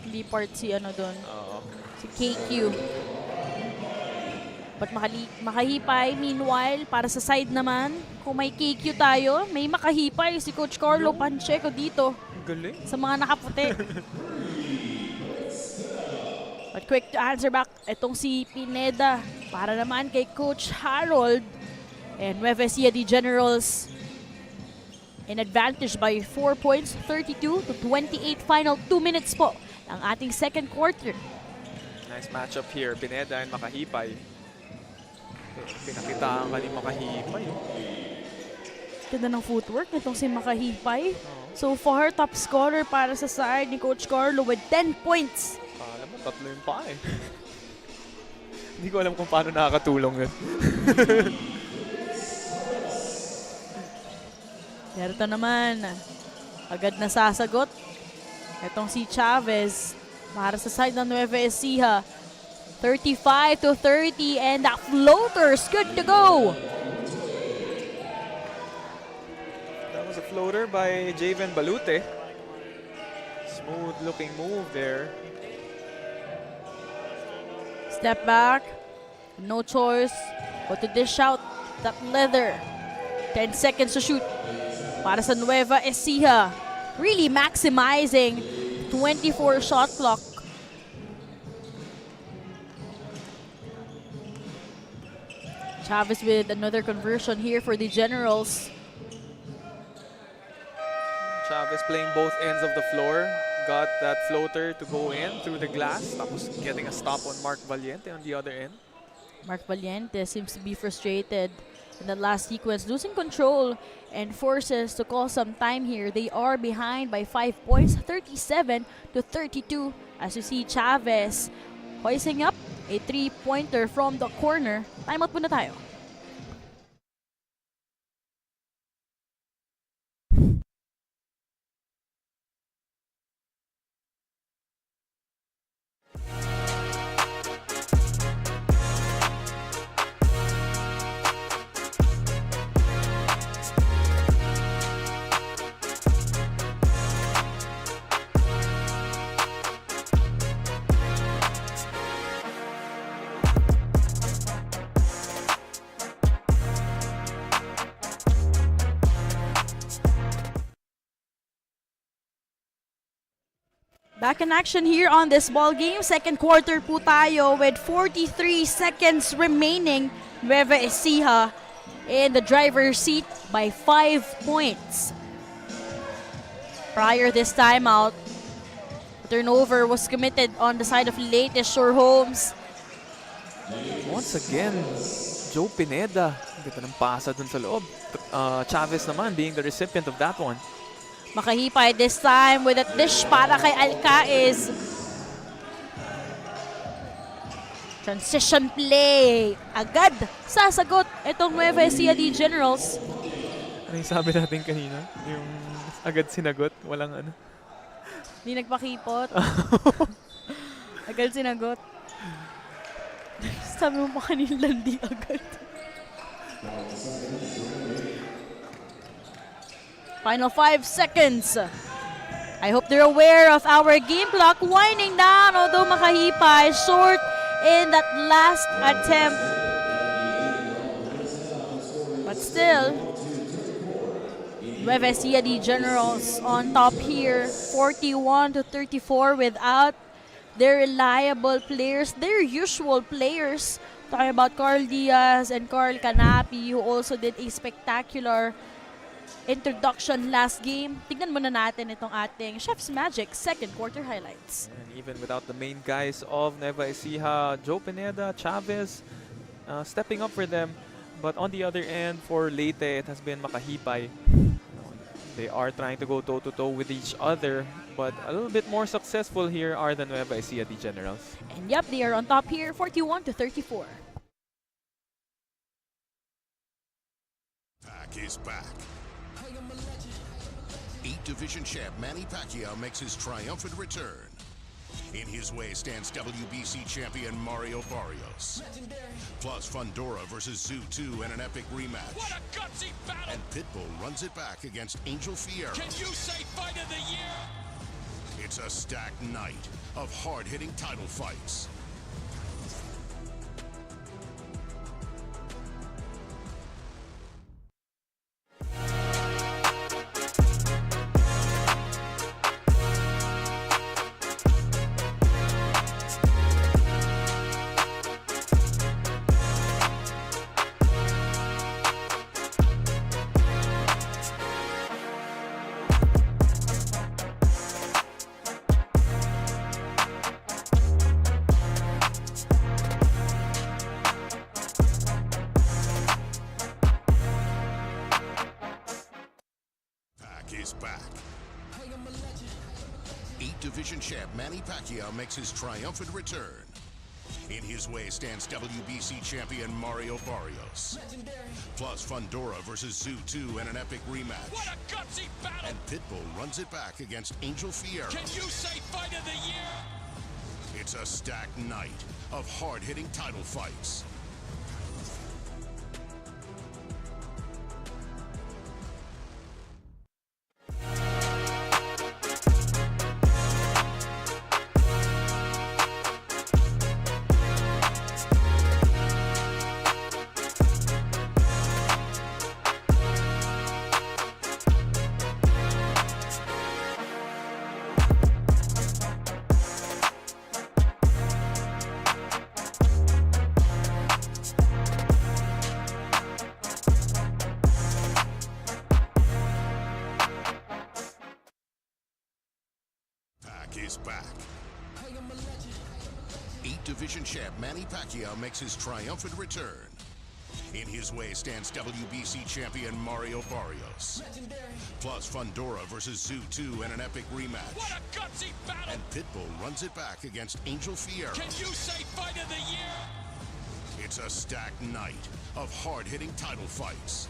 Speaker 3: Hindi part si doon.
Speaker 4: Oo.
Speaker 3: Si KQ. But makahipay, meanwhile, para sa side naman, kung may KQ tayo, may makahipay si Coach Carlo Pancheco dito.
Speaker 4: Galing.
Speaker 3: Sa mga nakaputi. But quick to answer back, itong si Pineda. Para naman kay Coach Harold. And Nueva Ecija de Generals in advantage by 4 points, 32-28. Final 2 minutes po ang ating second quarter.
Speaker 4: Nice matchup here. Pineda and Makahipay. Pinakitaan ka ni Makahipay.
Speaker 3: Ganda ng footwork nitong si Makahipay. So far, top scorer para sa side ni Coach Carlo with 10 points.
Speaker 4: Alam mo, 3 yung pa eh. Hindi ko alam kung paano nakakatulong yun.
Speaker 3: Pero ito naman, agad na sasagot. Itong si Chavez para sa side ng Nueva Ecija. 35-30 and that floater's good to go.
Speaker 4: floater by Javen Balute. Smooth looking move there.
Speaker 3: Step back. No choice but to dish out that leather. 10 seconds to shoot para sa Nueva Ecija. Really maximizing 24 shot clock. Chavez with another conversion here for the Generals.
Speaker 4: Chavez playing both ends of the floor. Got that floater to go in through the glass. Tapos getting a stop on Mark Valiente on the other end.
Speaker 3: Mark Valiente seems to be frustrated in the last sequence, losing control and forces to call some time here. They are behind by 5 points, 37 to 32. As you see, Chavez hoisting up a three-pointer from the corner. Timeout muna tayo. Back in action here on this ball game. Second quarter po tayo with 43 seconds remaining. Nueva Ecija in the driver's seat by 5 points. Prior this timeout, turnover was committed on the side of LEYTE XUR Homes.
Speaker 4: Once again, Joe Pineda. Ganda ng pasa dun sa loob. Chavez naman being the recipient of that one.
Speaker 3: Makahipay this time with a dish para kay Alcaez. Transition play. Agad sasagot itong Nueva Ecija Generals.
Speaker 4: Ano yung sabi natin kanina? Yung agad sinagot, walang ano.
Speaker 3: Hindi nagpakipot. Agad sinagot. Sabi mo pa kanina landi agad. Final 5 seconds. I hope they're aware of our game clock winding down, although makahipay short in that last attempt. But still, Nueva Ecija Generals on top here, 41 to 34 without their reliable players, their usual players. Talking about Carl Diaz and Carl Canapi, who also did a spectacular introduction last game. Tignan muna natin itong ating Chef's Magic second quarter highlights.
Speaker 4: And even without the main guys of Nueva Ecija, Joe Pineda, Chavez, stepping up for them. But on the other end, for Leyte, it has been makahipay. They are trying to go toe-to-toe with each other, but a little bit more successful here are the Nueva Ecija Generals.
Speaker 3: And yep, they are on top here, 41 to 34.
Speaker 6: Pack is back. 8th Division champ Manny Pacquiao makes his triumphant return. In his way stands WBC champion Mario Barrios. Plus Fundora versus Zoo 2 in an epic rematch.
Speaker 2: What a gutsy battle!
Speaker 6: And Pitbull runs it back against Angel Fierro.
Speaker 2: Can you say fight of the year?
Speaker 6: It's a stacked night of hard-hitting title fights. Is back. 8th Division champ Manny Pacquiao makes his triumphant return. In his way stands WBC champion Mario Barrios. Plus Fundora versus Zoo 2 in an epic rematch.
Speaker 2: What a gutsy battle!
Speaker 6: And Pitbull runs it back against Angel Fierro.
Speaker 2: Can you say fight of the year?
Speaker 6: It's a stacked night of hard-hitting title fights. Division champ Manny Pacquiao makes his triumphant return. In his way stands WBC champion Mario Barrios. Plus Fundora versus Zoo 2 in an epic rematch.
Speaker 2: What a gutsy battle!
Speaker 6: And Pitbull runs it back against Angel Fierro.
Speaker 2: Can you say fight of the year?
Speaker 6: It's a stacked night of hard-hitting title fights.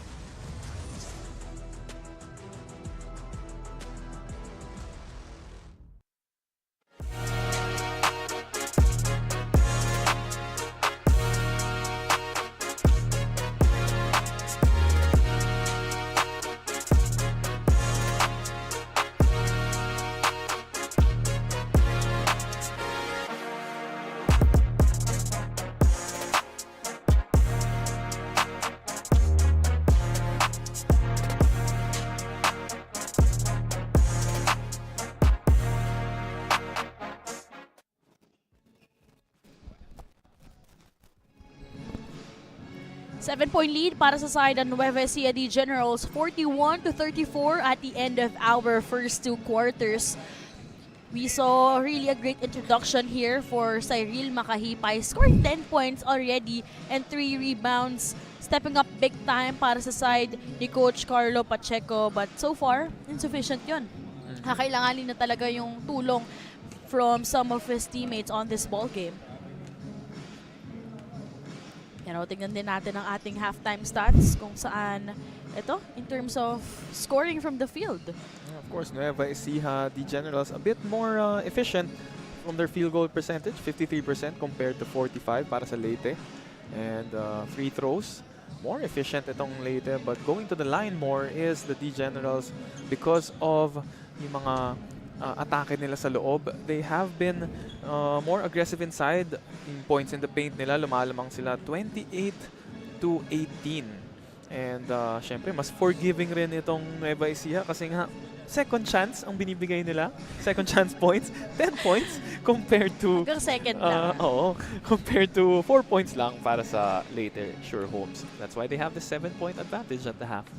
Speaker 3: Seven-point lead para sa side ng Nueva Ecija Generals, 41-34 at the end of our first two quarters. We saw really a great introduction here for Cyril Makahipay. Scored 10 points already and 3 rebounds. Stepping up big time para sa side ni Coach Carlo Pacheco. But so far, insufficient yun. Kakailanganin na talaga yung tulong from some of his teammates on this ball game. Pero tingnan din natin ang ating halftime stats kung saan ito in terms of scoring from the field.
Speaker 4: Yeah, of course, Nueva Ecija, the Generals, a bit more efficient from their field goal percentage, 53% compared to 45 para sa Leyte. And free throws, more efficient itong Leyte, but going to the line more is the D Generals because of yung mga atake nila sa loob. They have been more aggressive inside. In points in the paint nila, lumalamang sila 28-18. And syempre, mas forgiving rin itong Nueva Ecija kasi nga second chance ang binibigay nila. Second chance points, 10 points compared to
Speaker 3: Hanggang second lang.
Speaker 4: oo, compared to 4 points lang para sa Leyte XUR Homes. That's why they have the 7-point advantage at the half.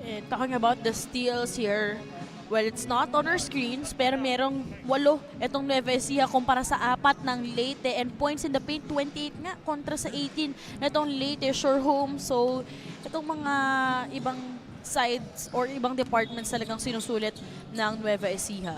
Speaker 3: And talking about the steals here, well, it's not on our screens, pero merong 8 itong Nueva Ecija kumpara sa 4 ng Leyte. And points in the paint, 28 nga kontra sa 18 itong Leyte XUR Home. So, itong mga ibang sides or ibang departments talagang sinusulit ng Nueva Ecija.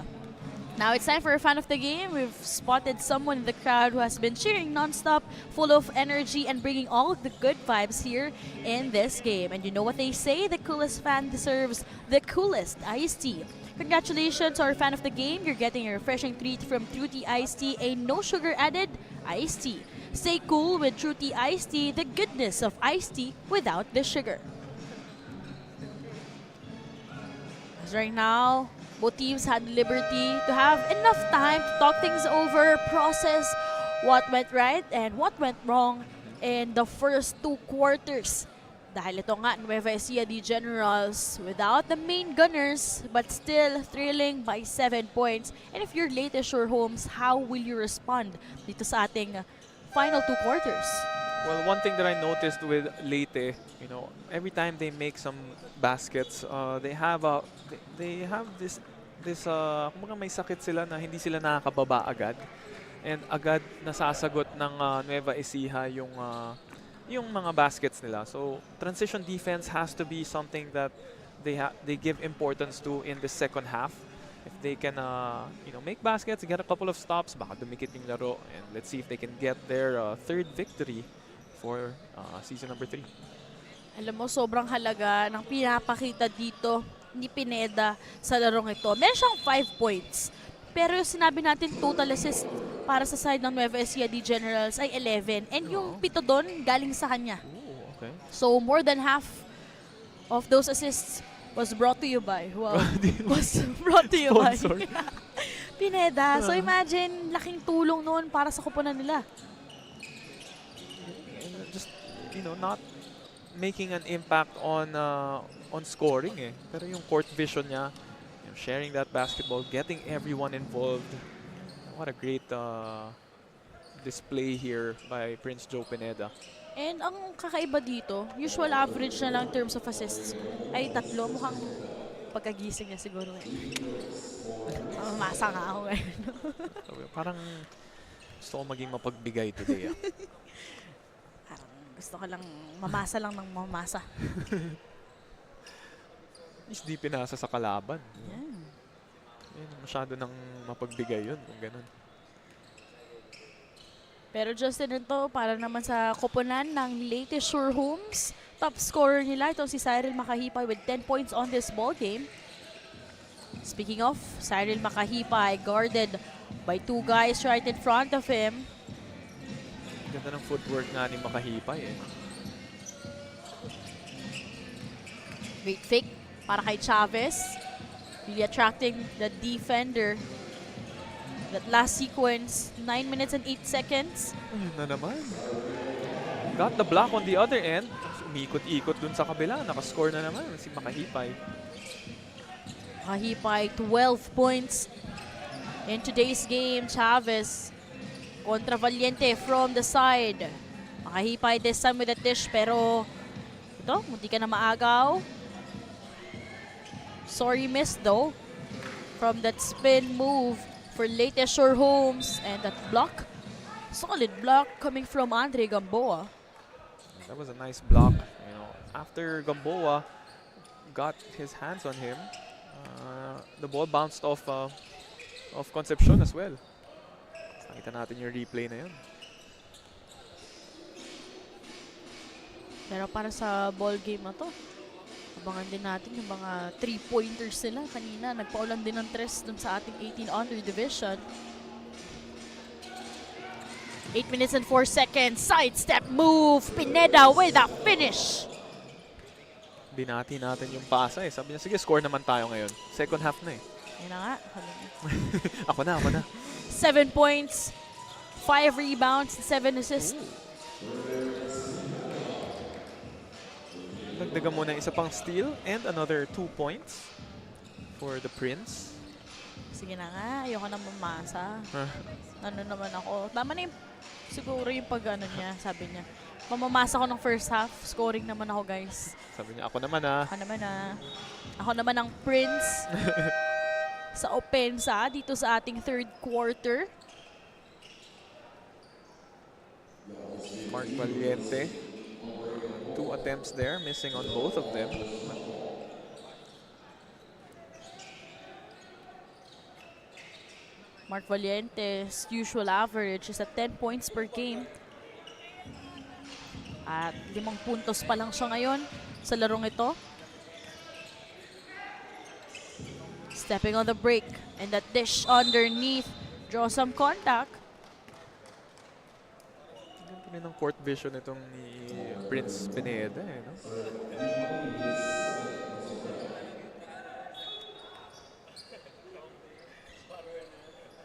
Speaker 3: Now it's time for a fan of the game. We've spotted someone in the crowd who has been cheering non-stop, full of energy and bringing all of the good vibes here in this game. And you know what they say, the coolest fan deserves the coolest iced tea. Congratulations to our fan of the game. You're getting a refreshing treat from True Tea Iced Tea, a no sugar added iced tea. Stay cool with True Tea Iced Tea, the goodness of iced tea without the sugar. As right now, both teams had liberty to have enough time to talk things over, process what went right and what went wrong in the first two quarters. Dahil ito nga, Nueva Ecija Generals without the main gunners but still thrilling by 7 points. And if you're Leyte XUR Homes, how will you respond dito sa ating final two quarters?
Speaker 4: Well, one thing that I noticed with Leyte, you know, every time they make some baskets, they have this kumbaga may sakit sila na hindi sila nakakababa agad. And agad nasasagot ng Nueva Ecija yung mga baskets nila. So, transition defense has to be something that they give importance to in the second half. If they can you know, make baskets, get a couple of stops, baka dumikit yung laro, and let's see if they can get their third victory for season number 3.
Speaker 3: Alam mo, sobrang halaga ng pinapakita dito ni Pineda sa larong ito. Meron siyang 5 points. Pero yung sinabi natin total assist para sa side ng Nueva Ecija Generals ay 11. And yung 7 doon galing sa kanya.
Speaker 4: Ooh, okay.
Speaker 3: So more than half of those assists was brought to you by, wow, was brought to you by Pineda. So imagine, laking tulong noon para sa kupunan nila.
Speaker 4: Just, you know, not making an impact on scoring eh. Pero yung court vision niya, you know, sharing that basketball, getting everyone involved. What a great display here by Prince Joe Pineda.
Speaker 3: And ang kakaiba dito, usual average na lang in terms of assists ay 3. Mukhang pagkagising niya siguro eh. Masa nga ako ngayon.
Speaker 4: Parang Gusto ko maging mapagbigay today.
Speaker 3: Parang gusto ko lang mamasa lang ng mamasa.
Speaker 4: At least di pinasa sa kalaban.
Speaker 3: Yan.
Speaker 4: Masyado nang mapagbigay yun kung ganun.
Speaker 3: Pero Justin, ito para naman sa koponan ng LEYTE XUR Homes. Top scorer nila, ito si Cyril Makahipay with 10 points on this ball game. Speaking of, Cyril Makahipay guarded by 2 guys right in front of him.
Speaker 4: Ganda ng footwork nga ni Makahipay eh.
Speaker 3: Great fake para kay Chavez. Really attracting the defender. That last sequence, 9 minutes and 8 seconds.
Speaker 4: Ayun na naman. Got the block on the other end. Umikot-ikot dun sa kabila. Nakascore na naman si Makahipay.
Speaker 3: Makahipay, 12 points in today's game. Chavez kontra Valiente from the side. Makahipay this time with a dish, pero ito, munti ka na maagaw. Sorry miss though from that spin move for LEYTE XUR Homes, and that block, solid block coming from Andre Gamboa.
Speaker 4: That was a nice block. You know, after Gamboa got his hands on him, the ball bounced off Concepcion as well. Nakita natin yung replay na yun.
Speaker 3: Pero para sa ball game na to, abangan din natin yung mga 3-pointers nila. Kanina, nagpaulan din ng 3 dun sa ating 18 under division. 8 minutes and 4 seconds. Sidestep move. Pineda with a finish.
Speaker 4: Binati natin yung pasa eh. Sabi niya, sige, score naman tayo ngayon. Second half na eh.
Speaker 3: Yan na nga.
Speaker 4: Ako na.
Speaker 3: 7 points, 5 rebounds, 7 assists.
Speaker 4: Dagdagan mo na isa pang steal and another 2 points for the Prince.
Speaker 3: Sige na nga, ayoko na mamasa. Ano naman ako. Tama na yung, siguro yung pag-ano niya, sabi niya. Mamamasa ko ng first half, scoring naman ako guys.
Speaker 4: Sabi niya, ako naman ah.
Speaker 3: Ako naman ang Prince sa opensa dito sa ating third quarter.
Speaker 4: Mark Valiente. 2 attempts there, missing on both of them.
Speaker 3: Mark Valiente's usual average is at 10 points per game. At 5 puntos pa lang siya ngayon sa larong ito. Stepping on the break, and that dish underneath, draw some contact.
Speaker 4: Ganito rin ang court vision itong ni Prince Pineda eh, no?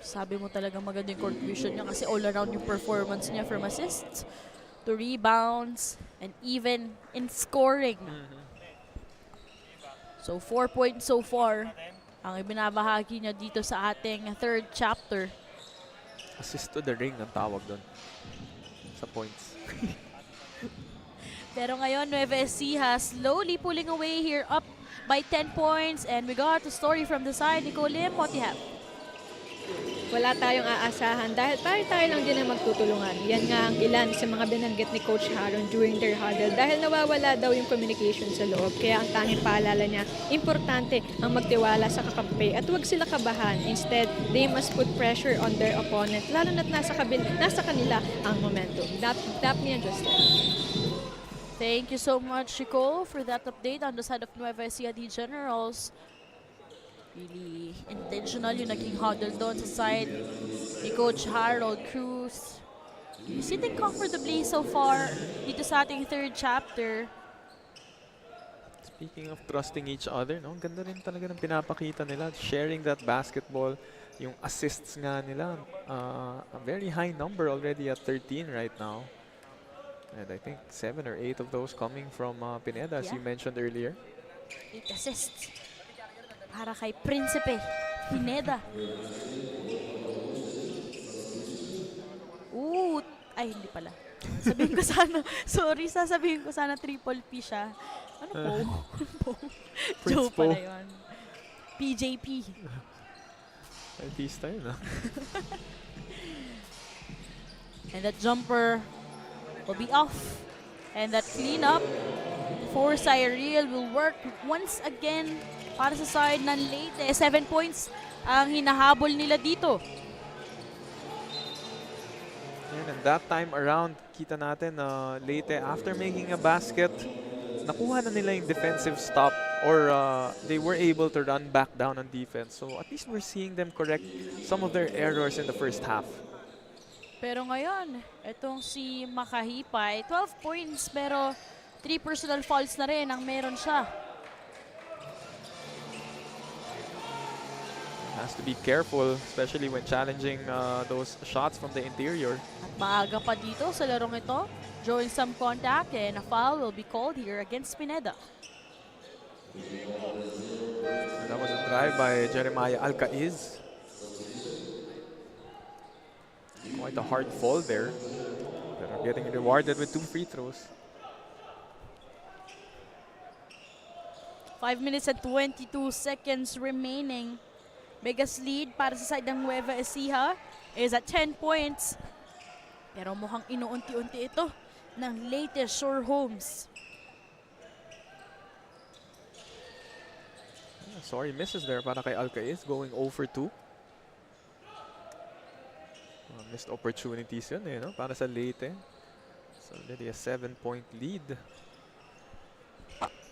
Speaker 3: Sabi mo talaga maganda yung court vision niya kasi all around yung performance niya from assists to rebounds and even in scoring. So 4 points so far ang ibinabahagi niya dito sa ating third chapter.
Speaker 4: Assist to the ring ang tawag doon sa points.
Speaker 3: Pero ngayon, Nueva Ecija slowly pulling away here, up by 10 points. And we got a story from the side. Nicole Lim, what do you have?
Speaker 7: Wala tayong aasahan dahil tayo lang din ang magtutulungan. Yan nga ang ilan sa mga binanggit ni Coach Haron during their huddle dahil nawawala daw yung communication sa loob. Kaya ang tanging paalala niya, importante ang magtiwala sa kakampi at huwag sila kabahan. Instead, they must put pressure on their opponent lalo na't nasa kanila ang momentum. Dap niya, Justin.
Speaker 3: Thank you so much, Nicole, for that update on the side of Nueva Ecija Generals. Really intentional yung naging huddle doon sa side ni Coach Harold Cruz. Sitting comfortably so far dito sa ating third chapter.
Speaker 4: Speaking of trusting each other, no? Ganda rin talaga ng pinapakita nila. Sharing that basketball, yung assists nga nila. A very high number already at 13 right now. And I think 7 or 8 of those coming from Pineda, as you mentioned earlier.
Speaker 3: 8 assists para kay Prinsipe Pineda. Ay, hindi pala. Sabihin ko sana, sorry, sasabihin ko sana triple P siya. Ano po? Joe pala yun. PJP.
Speaker 4: Artista yun, ha?
Speaker 3: And that jumper will be off. And that cleanup for Cyril will work once again para sa side ng Leyte. 7 points ang hinahabol nila dito.
Speaker 4: And that time around, kita natin na Leyte, after making a basket, nakuha na nila yung defensive stop or they were able to run back down on defense. So at least we're seeing them correct some of their errors in the first half.
Speaker 3: Pero ngayon, itong si Makahipay, 12 points pero 3 personal fouls na rin ang meron siya.
Speaker 4: Has to be careful, especially when challenging those shots from the interior.
Speaker 3: At maaga pa dito sa larong ito, drawing some contact and a foul will be called here against Pineda.
Speaker 4: That was a drive by Jeremiah Alcaiz. Quite a hard fall there. But getting rewarded with 2 free throws.
Speaker 3: 5 minutes and 22 seconds remaining. Biggest lead para sa side ng Nueva Ecija is at 10 points. Pero mukhang inuunti-unti ito ng LEYTE XUR Homes.
Speaker 4: Sorry, misses there para kay Alcaiz, going 0 for 2. Missed opportunities yun no? Para sa Leyte. So already a 7-point lead.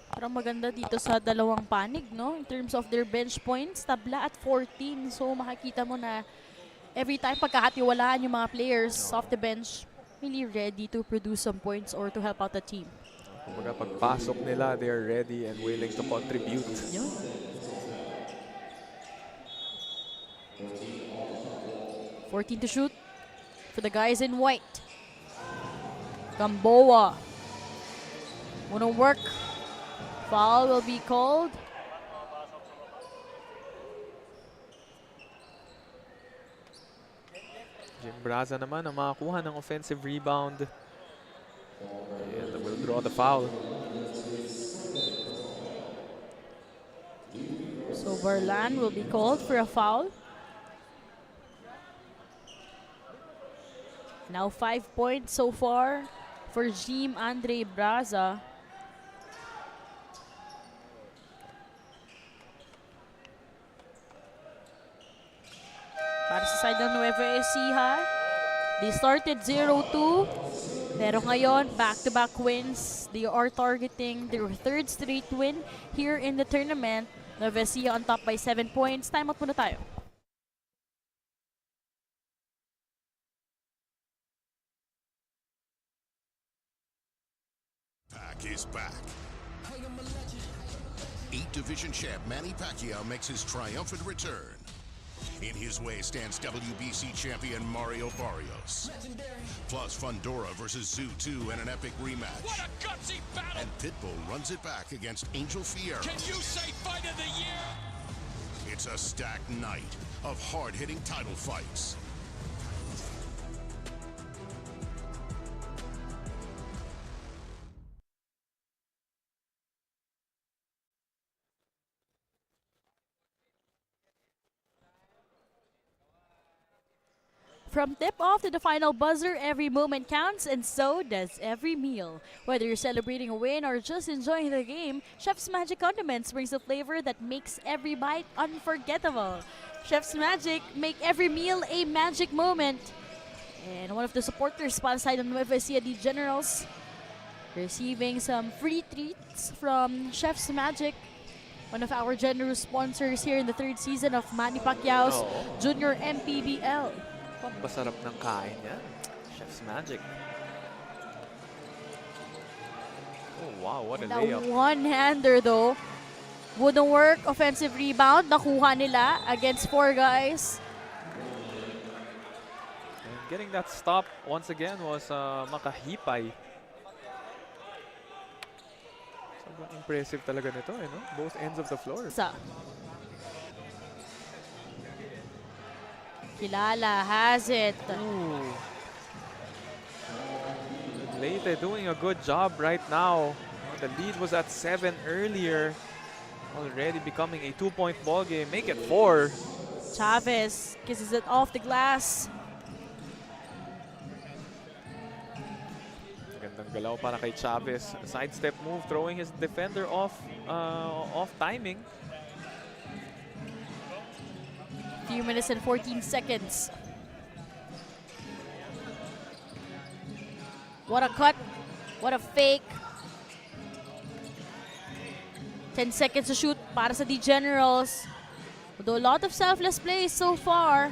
Speaker 3: Pero maganda dito sa dalawang panig, no? In terms of their bench points, tabla at 14. So makikita mo na every time pagkakatiwalaan yung mga players off the bench, really ready to produce some points or to help out the team.
Speaker 4: Kumbaga pagpasok nila, they are ready and willing to contribute.
Speaker 3: Yun. $14 to shoot for the guys in white. Gamboa. Wanna work. Foul will be called.
Speaker 4: Jim Braza naman ang makakuha ng offensive rebound. And will draw the foul.
Speaker 3: So Berlan will be called for a foul. Now 5 points so far for Jim Andre Braza. Para sa side ng Nueva Ecija, they started 0-2. Pero ngayon, back-to-back wins. They are targeting their 3rd straight win here in the tournament. Nueva Ecija on top by 7 points. Time out muna tayo.
Speaker 6: Pac is back. 8 division champ Manny Pacquiao makes his triumphant return. In his way stands WBC champion Mario Barrios. Plus Fundora versus Zoo 2 in an epic rematch.
Speaker 2: What a gutsy battle!
Speaker 6: And Pitbull runs it back against Angel Fierro.
Speaker 2: Can you say fight of the year?
Speaker 6: It's a stacked night of hard-hitting title fights.
Speaker 3: From tip-off to the final buzzer, every moment counts, and so does every meal. Whether you're celebrating a win or just enjoying the game, Chef's Magic Condiments brings a flavor that makes every bite unforgettable. Chef's Magic, make every meal a magic moment. And one of the supporters side of Nueva Ecija Generals receiving some free treats from Chef's Magic. One of our generous sponsors here in the 3rd season of Manny Pacquiao's Junior MPBL.
Speaker 4: Pampasarap ng kain niya. Chef's Magic. Oh wow, what a
Speaker 3: The
Speaker 4: layup.
Speaker 3: one-hander though. Wouldn't work. Offensive rebound. Nakuha nila against 4 guys.
Speaker 4: And getting that stop once again was Makahipay. Sobrang impressive talaga nito, no? Both ends of the floor.
Speaker 3: Kilala has it.
Speaker 4: Ooh. Leyte doing a good job right now. The lead was at 7 earlier. Already becoming a 2-point ball game. Make it 4.
Speaker 3: Chavez kisses it off the glass.
Speaker 4: Gandang galaw para kay Chavez. Sidestep move, throwing his defender off timing.
Speaker 3: Few minutes and 14 seconds. What a cut. What a fake. 10 seconds to shoot para sa D-Generals. Although a lot of selfless plays so far,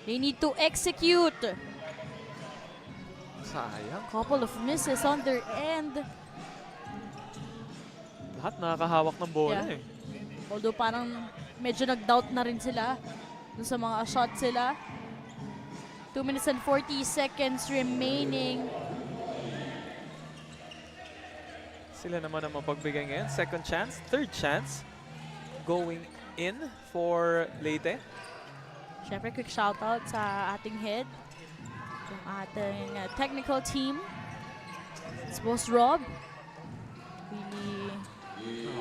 Speaker 3: they need to execute.
Speaker 4: Sayang.
Speaker 3: Couple of misses on their end.
Speaker 4: Lahat nakakahawak ng bola
Speaker 3: Yeah.
Speaker 4: eh.
Speaker 3: Although parang medyo nag-doubt na rin sila dun sa mga shots sila. 2 minutes and 40 seconds remaining.
Speaker 4: Sila naman ang mapagbigay ngayon. Second chance, third chance. Going in for Leyte.
Speaker 3: Siyempre, quick shoutout sa ating head. Yung ating technical team. It's Boss Rob. Really,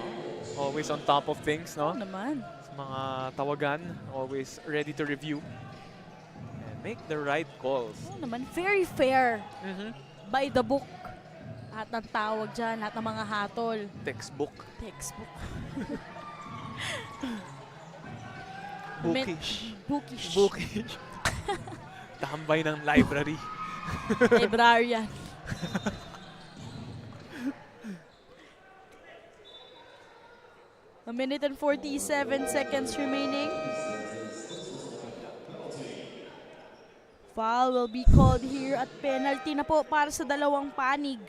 Speaker 4: Always on top of things, no?
Speaker 3: naman.
Speaker 4: Sa mga tawagan, always ready to review. And make the right calls.
Speaker 3: Naman, very fair.
Speaker 4: Mhm.
Speaker 3: By the book. Lahat ng tawag dyan, lahat ng mga hatol.
Speaker 4: Textbook.
Speaker 3: Textbook.
Speaker 4: Bookish.
Speaker 3: Bookish.
Speaker 4: Bookish. Tambay ng library.
Speaker 3: Librarian. A minute and 47 seconds remaining. Foul will be called here at penalty na po para sa dalawang panig.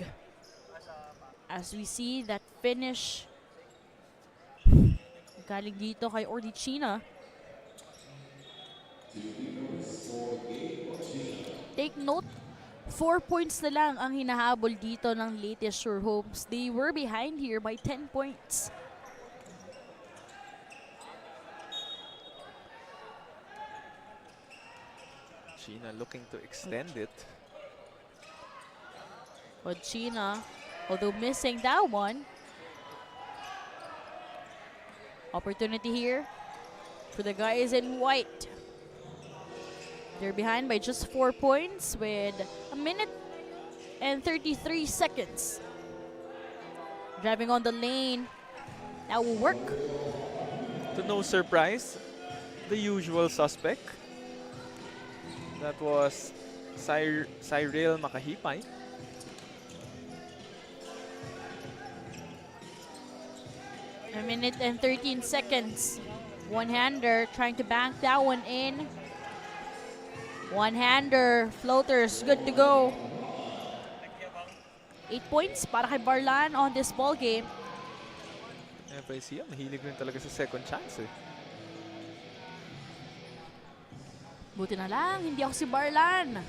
Speaker 3: As we see that finish galing dito kay Ordicina. Take note, 4 points na lang ang hinahabol dito ng LEYTE XUR Homes. They were behind here by 10 points.
Speaker 4: China looking to extend it.
Speaker 3: But China, although missing that one, opportunity here for the guys in white. They're behind by just 4 points with a minute and 33 seconds. Driving on the lane. That will work.
Speaker 4: To no surprise, the usual suspect. That was Cyril Makahipay.
Speaker 3: A minute and 13 seconds. One-hander trying to bank that one in. One-hander, floaters, good to go. 8 points para kay Barlan on this ball game.
Speaker 4: FIC, mahilig rin talaga sa second chance eh.
Speaker 3: Buti na lang, hindi ako si Barlan.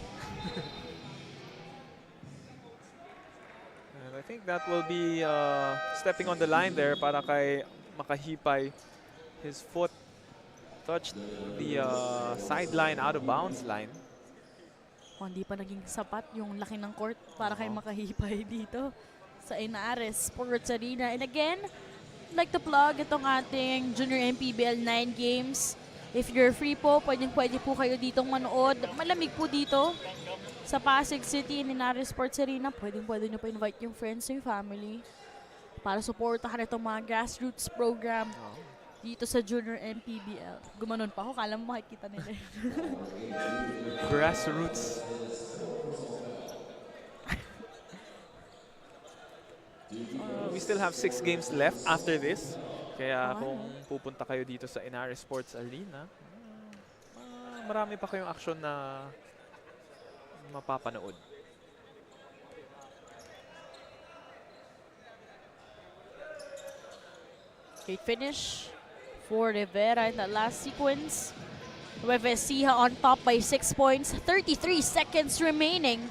Speaker 4: And I think that will be stepping on the line there para kay Makahipay. His foot touched the sideline, out of bounds line.
Speaker 3: O, hindi pa naging sapat yung laki ng court para kay Makahipay dito sa YNARES Sports Arena. And again, I'd like to plug itong ating Junior MPBL 9 games. If you're free po, pwede po kayo ditong manood. Malamig po dito sa Pasig City, YNARES Sports Arena. Pwede nyo pa invite yung friends, yung family para supportahan itong mga grassroots program dito sa Junior MPBL. Gumanon pa ako, kala mo makikita nila.
Speaker 4: Grassroots. We still have 6 games left after this. Kaya kung pupunta kayo dito sa YNARES Sports Arena, marami pa kayong aksyon na mapapanood.
Speaker 3: Great finish for Rivera in that last sequence. NUEVA ECIJA on top by 6 points. 33 seconds remaining.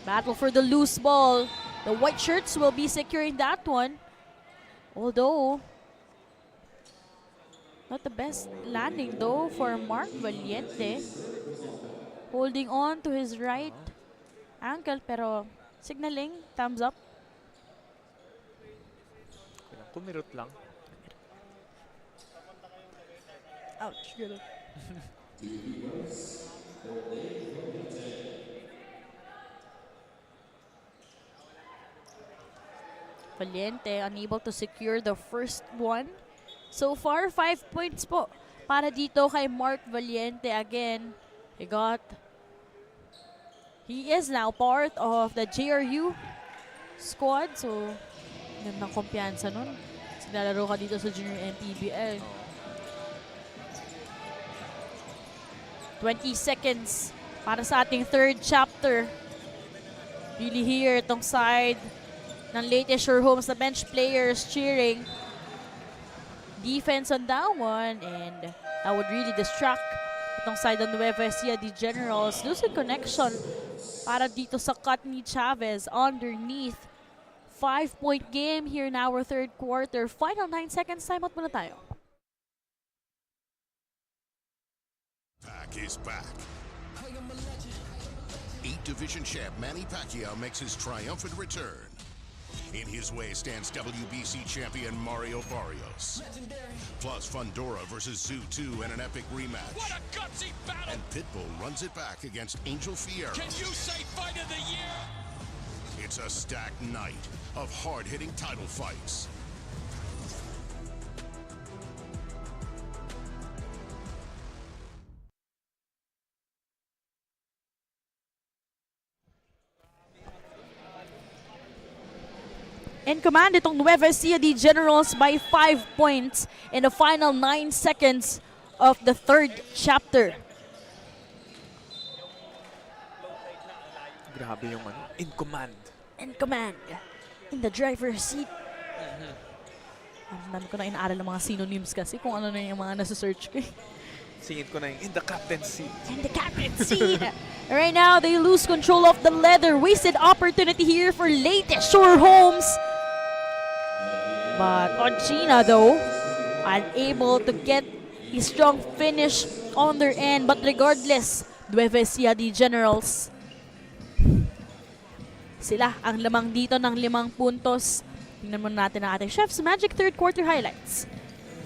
Speaker 3: Battle for the loose ball. The white shirts will be securing that one. Although, not the best landing though for Mark Valiente. Holding on to his right ankle pero signaling, thumbs up.
Speaker 4: Kumirot lang.
Speaker 3: Ouch, good. Valiente unable to secure the first one. So far, 5 points po para dito kay Mark Valiente. Again, he is now part of the JRU squad. So, gandang kumpiyansa nun. Sinalaro ka dito sa Junior MPBL. 20 seconds para sa ating third chapter. Really here, itong side ng LEYTE XUR Homes, the bench players cheering. Defense on that one, and that would really distract itong side ng Nueva Ecija Generals. Losing connection para dito sa cut ni Chavez underneath. 5-point game here in our third quarter. Final 9 seconds, timeout muna tayo.
Speaker 6: Pac is back. 8th Division champ Manny Pacquiao makes his triumphant return. In his way stands WBC champion Mario Barrios. Plus Fundora versus Zoo 2 in an epic rematch.
Speaker 2: What a gutsy battle!
Speaker 6: And Pitbull runs it back against Angel Fierro.
Speaker 2: Can you say fight of the year?
Speaker 6: It's a stacked night of hard-hitting title fights.
Speaker 3: In command itong Nueva Ecija Generals by 5 points in the final 9 seconds of the third chapter.
Speaker 4: Grabe yung in command.
Speaker 3: In command. In the driver's seat. Ang dami ko na inaaral ng mga synonyms kasi kung ano na yung mga nasa-search ko.
Speaker 4: Singit ko na yung in the captain's seat.
Speaker 3: In the captain's seat. Right now, they lose control of the leather. Wasted opportunity here for LEYTE XUR Homes. But Ochina, though, unable to get a strong finish on their end. But regardless, Nueva Ecija Generals, sila ang lamang dito ng 5 puntos. Tingnan muna natin ang ating Chef's Magic third quarter highlights.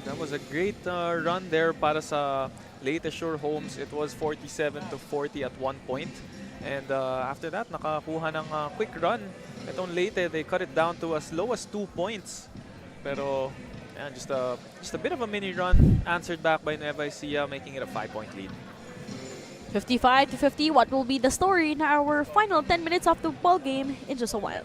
Speaker 4: That was a great run there para sa LEYTE XUR Homes. It was 47-40 at one point. And after that, nakakuha ng quick run. Itong LEYTE, they cut it down to as low as 2 points. Pero just a bit of a mini run answered back by Nueva Ecija, making it a 5-point lead.
Speaker 3: 55-50, what will be the story in our final 10 minutes of the ball game in just a while.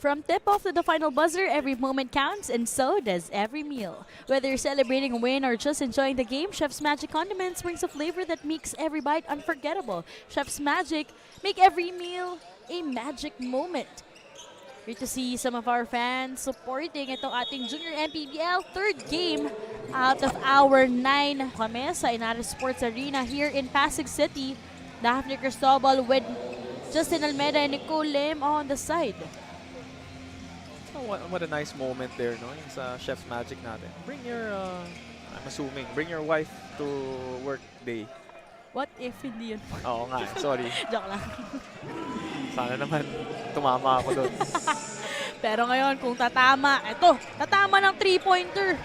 Speaker 3: From tip-off to the final buzzer, every moment counts, and so does every meal. Whether you're celebrating a win or just enjoying the game, Chef's Magic Condiments brings a flavor that makes every bite unforgettable. Chef's Magic, make every meal a magic moment. Great to see some of our fans supporting itong ating Junior MPBL third game out of our 9 kami sa YNARES Sports Arena here in Pasig City. Daphne Cristobal with Justin Almeida and Nicole Lim on the side.
Speaker 4: Oh, what a nice moment there, no? Yung sa Chef's Magic natin. Bring your, I'm assuming, bring your wife to work day.
Speaker 3: What if hindi yun?
Speaker 4: Oo nga, sorry.
Speaker 3: Joke lang.
Speaker 4: Sana naman tumama ako doon.
Speaker 3: Pero ngayon, kung tatama ng 3-pointer.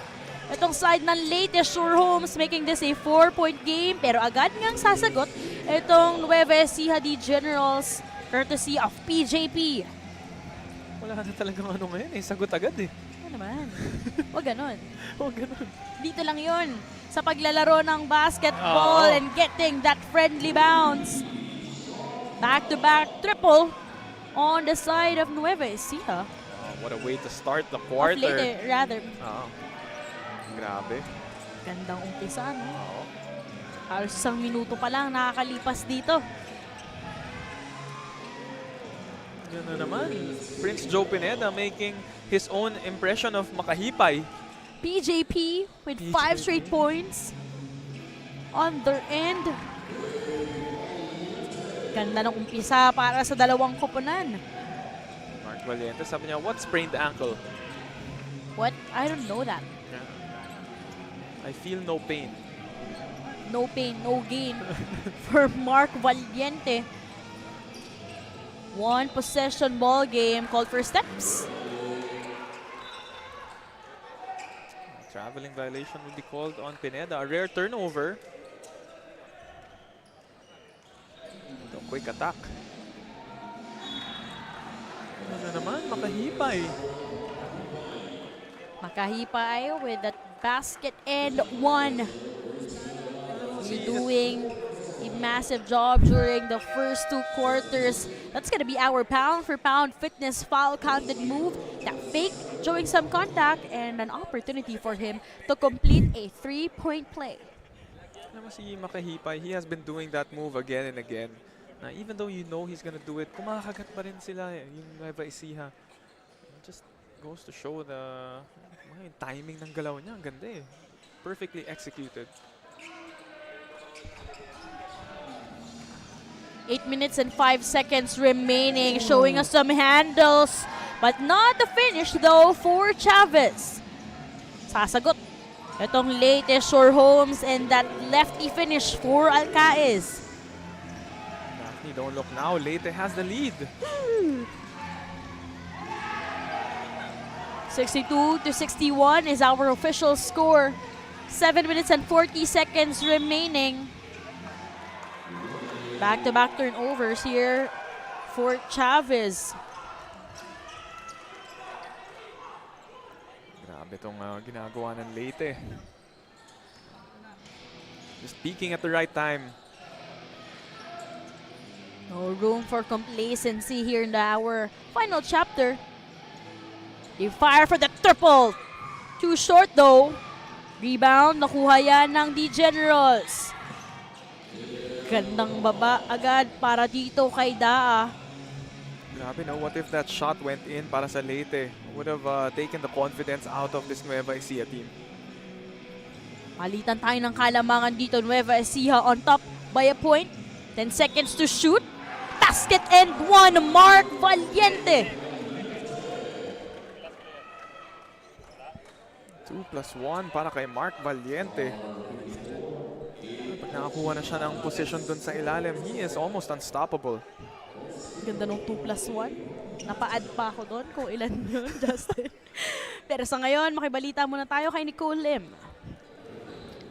Speaker 3: Itong side ng LEYTE XUR Homes making this a 4-point game. Pero agad ngang sasagot itong Nueva Ecija Generals courtesy of PJP.
Speaker 4: Wala na talagang ano ngayon eh. Sagot agad eh.
Speaker 3: Ano naman? Huwag ganon.
Speaker 4: Huwag ganun.
Speaker 3: Dito lang yun. Sa paglalaro ng basketball and getting that friendly bounce. Back-to-back triple on the side of Nueva Ecija.
Speaker 4: What a way to start the quarter.
Speaker 3: Of LEYTE, rather.
Speaker 4: Grabe.
Speaker 3: Gandang umpisa, no?
Speaker 4: Oo.
Speaker 3: Halos 1 minuto pa lang nakakalipas dito.
Speaker 4: Yan na naman. Prince Joe Pineda making his own impression of makahipay.
Speaker 3: PJP with 5 straight points on their end. Ganda ng umpisa para sa dalawang koponan.
Speaker 4: Valiente. Sabi niya, what sprained ankle?
Speaker 3: What? I don't know that.
Speaker 4: I feel no pain.
Speaker 3: No pain, no gain for Mark Valiente. One possession ball game called for steps.
Speaker 4: Traveling violation will be called on Pineda. A rare turnover. The quick attack. Ano naman? Makahipay.
Speaker 3: Makahipay with that basket and one. He's doing a massive job during the first 2 quarters. That's going to be our pound-for-pound fitness foul counted move. That fake, showing some contact, and an opportunity for him to complete a 3-point play.
Speaker 4: Alam mo si Makahipay, he has been doing that move again and again. Na even though you know he's gonna do it, kumakagat pa rin sila yung Nueva Ecija. It just goes to show the yung timing ng galaw niya. Ang ganda eh. Perfectly executed.
Speaker 3: 8 minutes and 5 seconds remaining, showing us some handles, but not the finish though for Chavez. Sasagot itong LEYTE XUR Holmes and that lefty finish for Alcaez.
Speaker 4: Daphne, don't look now. LEYTE has the lead.
Speaker 3: 62-61 is our official score. 7 minutes and 40 seconds remaining. Back-to-back turnovers here for Chavez.
Speaker 4: Grabe itong ginagawa ng LEYTE. Just peaking at the right time.
Speaker 3: No room for complacency here in our final chapter. They fire for the triple. Too short though. Rebound, nakuha yan ng D-Generals. Gandang baba agad para dito kay Daa.
Speaker 4: Grabe no, what if that shot went in para sa LEYTE? Would have taken the confidence out of this Nueva Ecija team.
Speaker 3: Palitan tayo ng kalamangan dito. Nueva Ecija on top by a point. 10 seconds to shoot. Basket and one, Mark Valiente.
Speaker 4: 2+1 para kay Mark Valiente. Pag nakakuha na siya ng position dun sa ilalim, he is almost unstoppable.
Speaker 3: Ganda nung 2+1. Napa-add pa ako doon kung ilan yun, Justin. Pero sa ngayon, makibalita muna tayo kay Nicole Lim.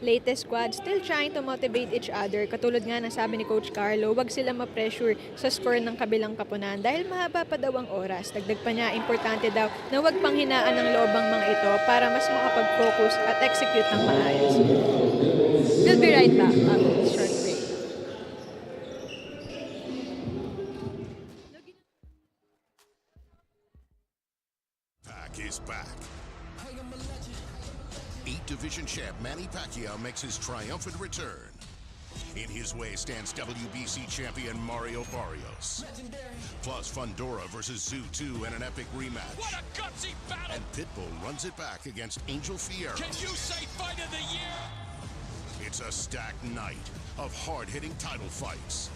Speaker 7: LEYTE squad still trying to motivate each other. Katulad nga ng sabi ni Coach Carlo, wag sila ma-pressure sa score ng kabilang kapunan dahil mahaba pa daw ang oras. Dagdag pa niya, importante daw na wag panghinaan ng loob ang mga ito para mas makapag-focus at execute ng maayos. We'll be right back after this short break.
Speaker 6: Pack is back. 8-division champ Manny Pacquiao makes his triumphant return. In his way stands WBC champion Mario Barrios. Plus Fundora versus Zoo 2 in an epic rematch.
Speaker 2: What a gutsy battle!
Speaker 6: And Pitbull runs it back against Angel Fierro.
Speaker 2: Can you say fight of the year?
Speaker 6: It's a stacked night of hard-hitting title fights.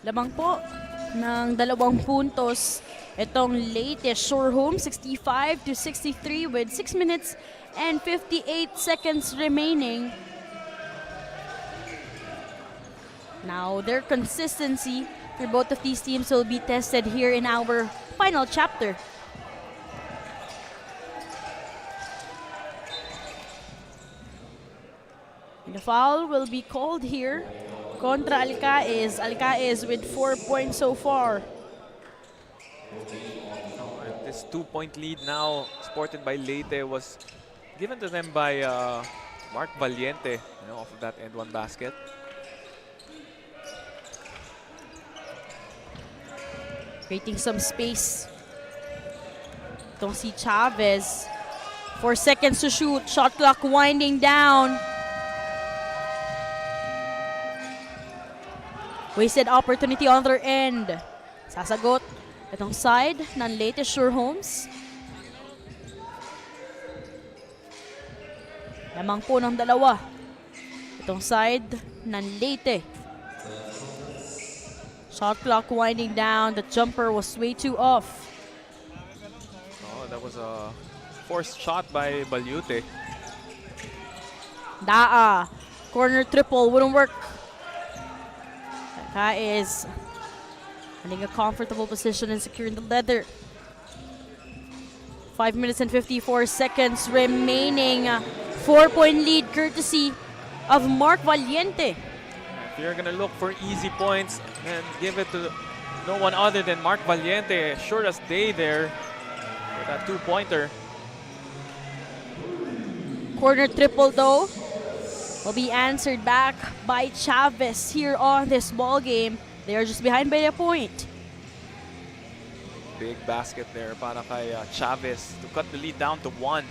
Speaker 3: Lamang po ng 2 puntos itong LEYTE XUR Home, 65-63 with 6 minutes and 58 seconds remaining. Now, their consistency for both of these teams will be tested here in our final chapter. The foul will be called here contra Alcaez. Alcaez with 4 points so far.
Speaker 4: And this 2-point lead now sported by LEYTE was given to them by Mark Valiente, off of that end one basket.
Speaker 3: Creating some space. Itong si Chavez. 4 seconds to shoot. Shot clock winding down. Wasted opportunity on their end. Sasagot itong side ng LEYTE XUR Homes. Lamang po ng dalawa. Itong side ng LEYTE. Shot clock winding down. The jumper was way too off.
Speaker 4: Oh, that was a forced shot by Balyute.
Speaker 3: Daa. Corner triple wouldn't work. That is finding a comfortable position and securing the leather. 5 minutes and 54 seconds remaining. 4-point lead courtesy of Mark Valiente.
Speaker 4: If you're gonna look for easy points and give it to no one other than Mark Valiente, sure as day there with that two-pointer.
Speaker 3: Corner triple though will be answered back by Chavez here on this ball game. They are just behind by a point.
Speaker 4: Big basket there para kay Chavez to cut the lead down to 1.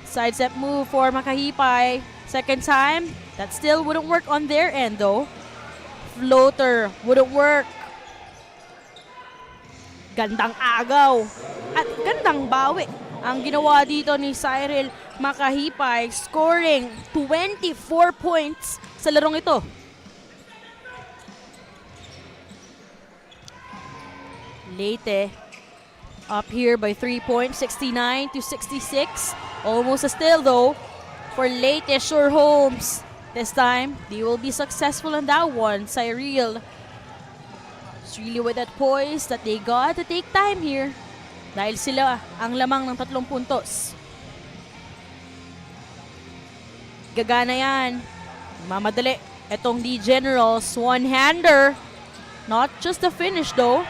Speaker 3: Side step move for Makahipay. Second time, that still wouldn't work on their end though. Floater wouldn't work. Gandang agaw at gandang bawi ang ginawa dito ni Cyril Makahipay, scoring 24 points sa larong ito. LEYTE up here by 3 points, 69 to 66. Almost a steal though for LEYTE XUR Homes. This time, they will be successful on that one. Cyril is really with that poise that they got to take time here dahil sila ang lamang ng 3 puntos. Gagana yan. Mamadali. Etong D Generals, one-hander. Not just the finish though.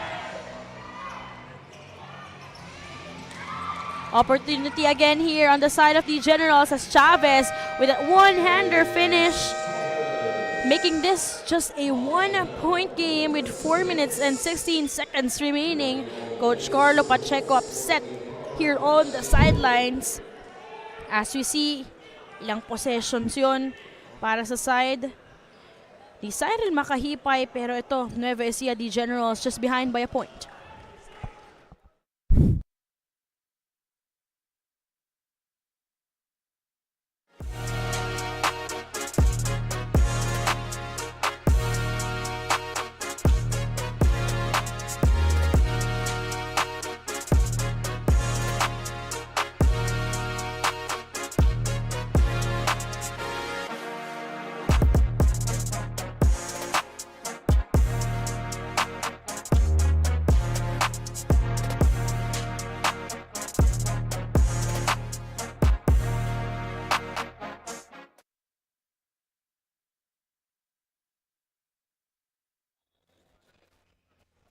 Speaker 3: Opportunity again here on the side of the Generals as Chavez with a one-hander finish. Making this just a 1-point game with 4 minutes and 16 seconds remaining. Coach Carlo Pacheco upset here on the sidelines. As we see, ilang possessions yun para sa side ni Cyril Makahipay, pero ito, Nueva Ecija D Generals just behind by a point.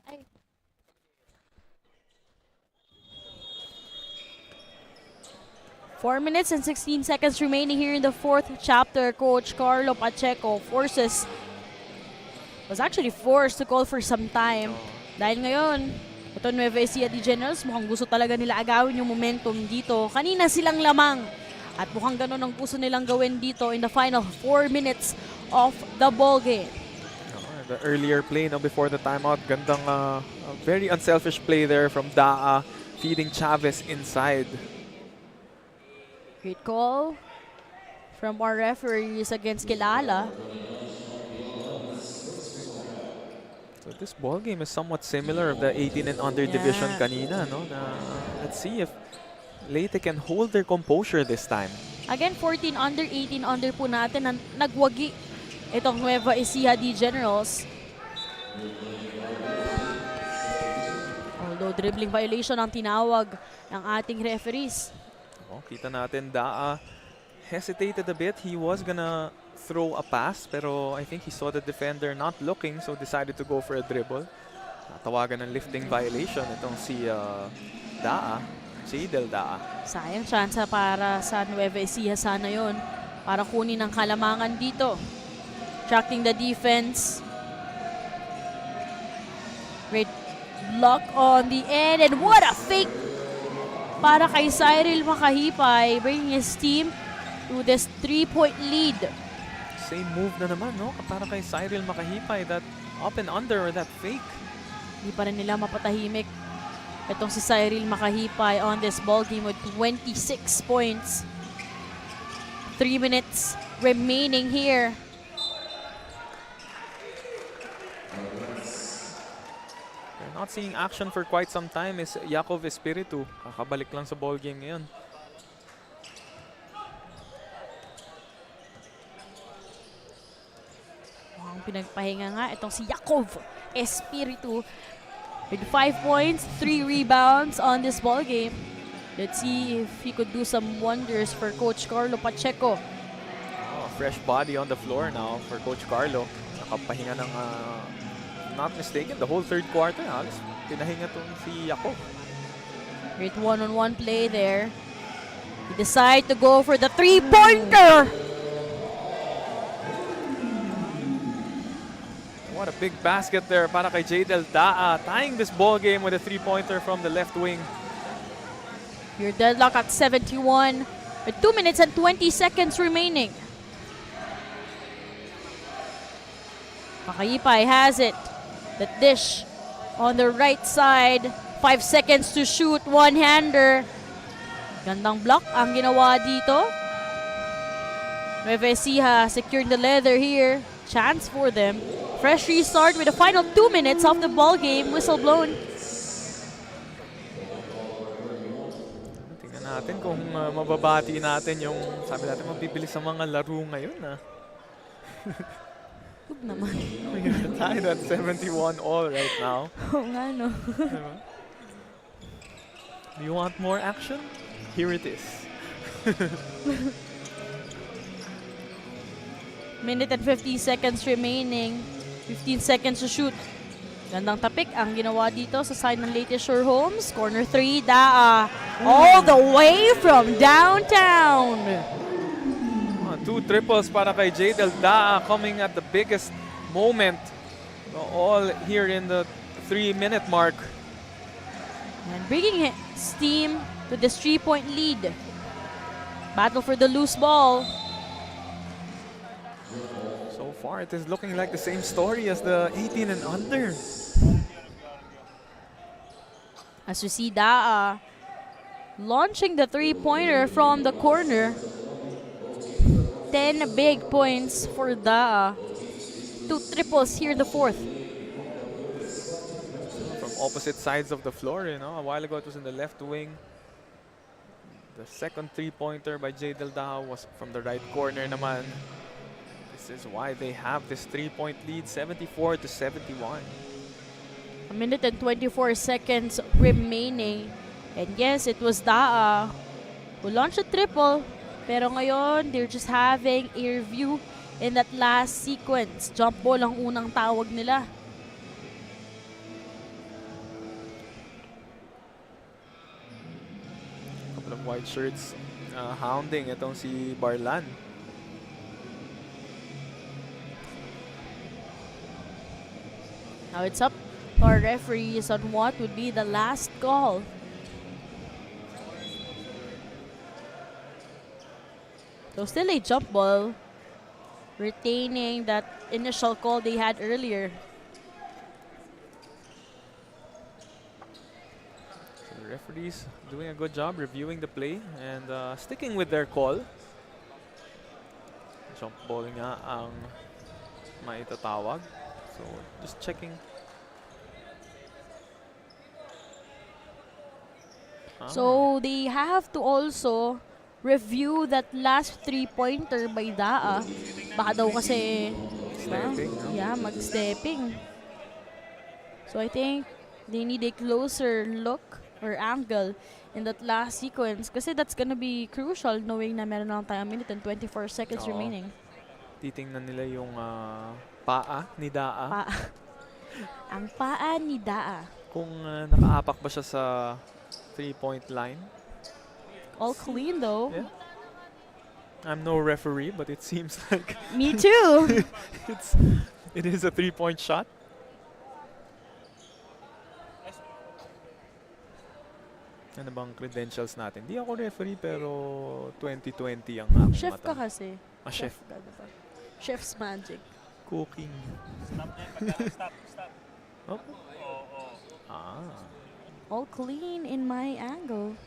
Speaker 3: Ay. Four minutes and 16 seconds remaining here in the fourth chapter. Coach Carlo Pacheco was actually forced to call for some time. Dahil ngayon, ito Nueva Ecija D Generals, mukhang gusto talaga nila agawin yung momentum dito. Kanina silang lamang at mukhang ganun ang gusto nilang gawin dito in the final 4 minutes of the ball game.
Speaker 4: The earlier play before the timeout, gandang very unselfish play there from Daa, feeding Chavez inside.
Speaker 3: Great call from our referees against Kilala.
Speaker 4: So this ball game is somewhat similar of the 18 and under division kanina, no? Let's see if LEYTE can hold their composure this time.
Speaker 3: Again, 14 under, 18 under po natin na nagwagi itong Nueva Ecija D Generals. Although dribbling violation ang tinawag ng ating referees.
Speaker 4: Oh, kita natin Daa hesitated a bit. He was gonna throw a pass pero I think he saw the defender not looking so decided to go for a dribble. Natawagan ng lifting violation itong si Daa, si Del Daa.
Speaker 3: Sayang chance para sa Nueva Ecija sana yon para kunin ang kalamangan dito. Tracking the defense. Great block on the end. And what a fake para kay Cyril Makahipay, bringing his team to this 3-point lead.
Speaker 4: Same move na naman, no? Para kay Cyril Makahipay, that up and under or that fake.
Speaker 3: Di pa rin nila mapatahimik. Itong si Cyril makahipay on this ball game with 26 points. 3 minutes remaining here.
Speaker 4: We're not seeing action for quite some time is Yakov Espiritu. Kakabalik lang sa ball game ngayon.
Speaker 3: Ang pinagpahinga nga itong si Yakov Espiritu with 5 points, 3 rebounds on this ball game. Let's see if he could do some wonders for Coach Carlo Pacheco.
Speaker 4: Oh, fresh body on the floor now for Coach Carlo. Nakapahinga ng, not mistaken, the whole third quarter. Halos pinahinga tong si Yakov.
Speaker 3: Great one-on-one play there. He decided to go for the three-pointer.
Speaker 4: What a big basket there para kay Jadel Daa, tying this ball game with a three-pointer from the left wing.
Speaker 3: Your deadlock at 71 with 2 minutes and 20 seconds remaining. Makayipay has it. The dish on the right side. 5 seconds to shoot. One-hander. Gandang block ang ginawa dito. NUEVA ECIJA securing the leather here. Chance for them. Fresh restart with the final 2 minutes of the ball game. Whistle blown.
Speaker 4: Tingnan natin kung mababati natin yung, sabi natin, mabibilis sa mga laro ngayon.
Speaker 3: Huwag naman.
Speaker 4: We're tied at 71 all right now.
Speaker 3: Oo nga, no.
Speaker 4: Do you want more action? Here it is.
Speaker 3: Minute and 50 seconds remaining. 15 seconds to shoot. Gandang tapik ang ginawa dito sa side ng LEYTE XUR Homes. Corner 3, Daa. All the way from downtown.
Speaker 4: 2 triples para kay Jadel Daa, coming at the biggest moment. All here in the 3-minute mark.
Speaker 3: And bringing steam to this 3-point lead. Battle for the loose ball.
Speaker 4: So far, it is looking like the same story as the 18 and under.
Speaker 3: As you see, Daa launching the three-pointer from the corner. 10 big points for Daa. 2 triples here in the fourth.
Speaker 4: From opposite sides of the floor, you know. A while ago, it was in the left wing. The second three-pointer by Jadel Daa was from the right corner naman. This is why they have this 3-point lead, 74 to 71.
Speaker 3: A minute and 24 seconds remaining. And yes, it was Daa who launched a triple. Pero ngayon, they're just having a review in that last sequence. Jump ball ang unang tawag nila.
Speaker 4: Couple of white shirts hounding itong si Barlan.
Speaker 3: Now it's up to our referees on what would be the last call. So still a jump ball, retaining that initial call they had earlier.
Speaker 4: So the referees doing a good job reviewing the play and sticking with their call. Jump ball nga ang maitatawag. So just checking.
Speaker 3: So they have to also review that last three-pointer by Daa. Baka daw kasi
Speaker 4: Stepping, no?
Speaker 3: yeah, mag-stepping. So I think they need a closer look or angle in that last sequence kasi that's gonna be crucial knowing na meron lang tayong minute and 24 seconds
Speaker 4: Oo.
Speaker 3: remaining.
Speaker 4: Titingnan nila yung paa ni Daa.
Speaker 3: Ang paa ni Daa.
Speaker 4: Kung nakaapak ba siya sa 3-point line.
Speaker 3: All clean though.
Speaker 4: Yeah. I'm no referee, but it seems like
Speaker 3: Me too.
Speaker 4: it is a 3-point shot. Ano bang credentials natin? Di ako referee pero 2020 ang aking
Speaker 3: Chef ka
Speaker 4: mata.
Speaker 3: kasi.
Speaker 4: Chef.
Speaker 3: ka, diba? Chef's magic.
Speaker 4: Cooking.
Speaker 8: Stop.
Speaker 4: Oh.
Speaker 3: All clean in my angle.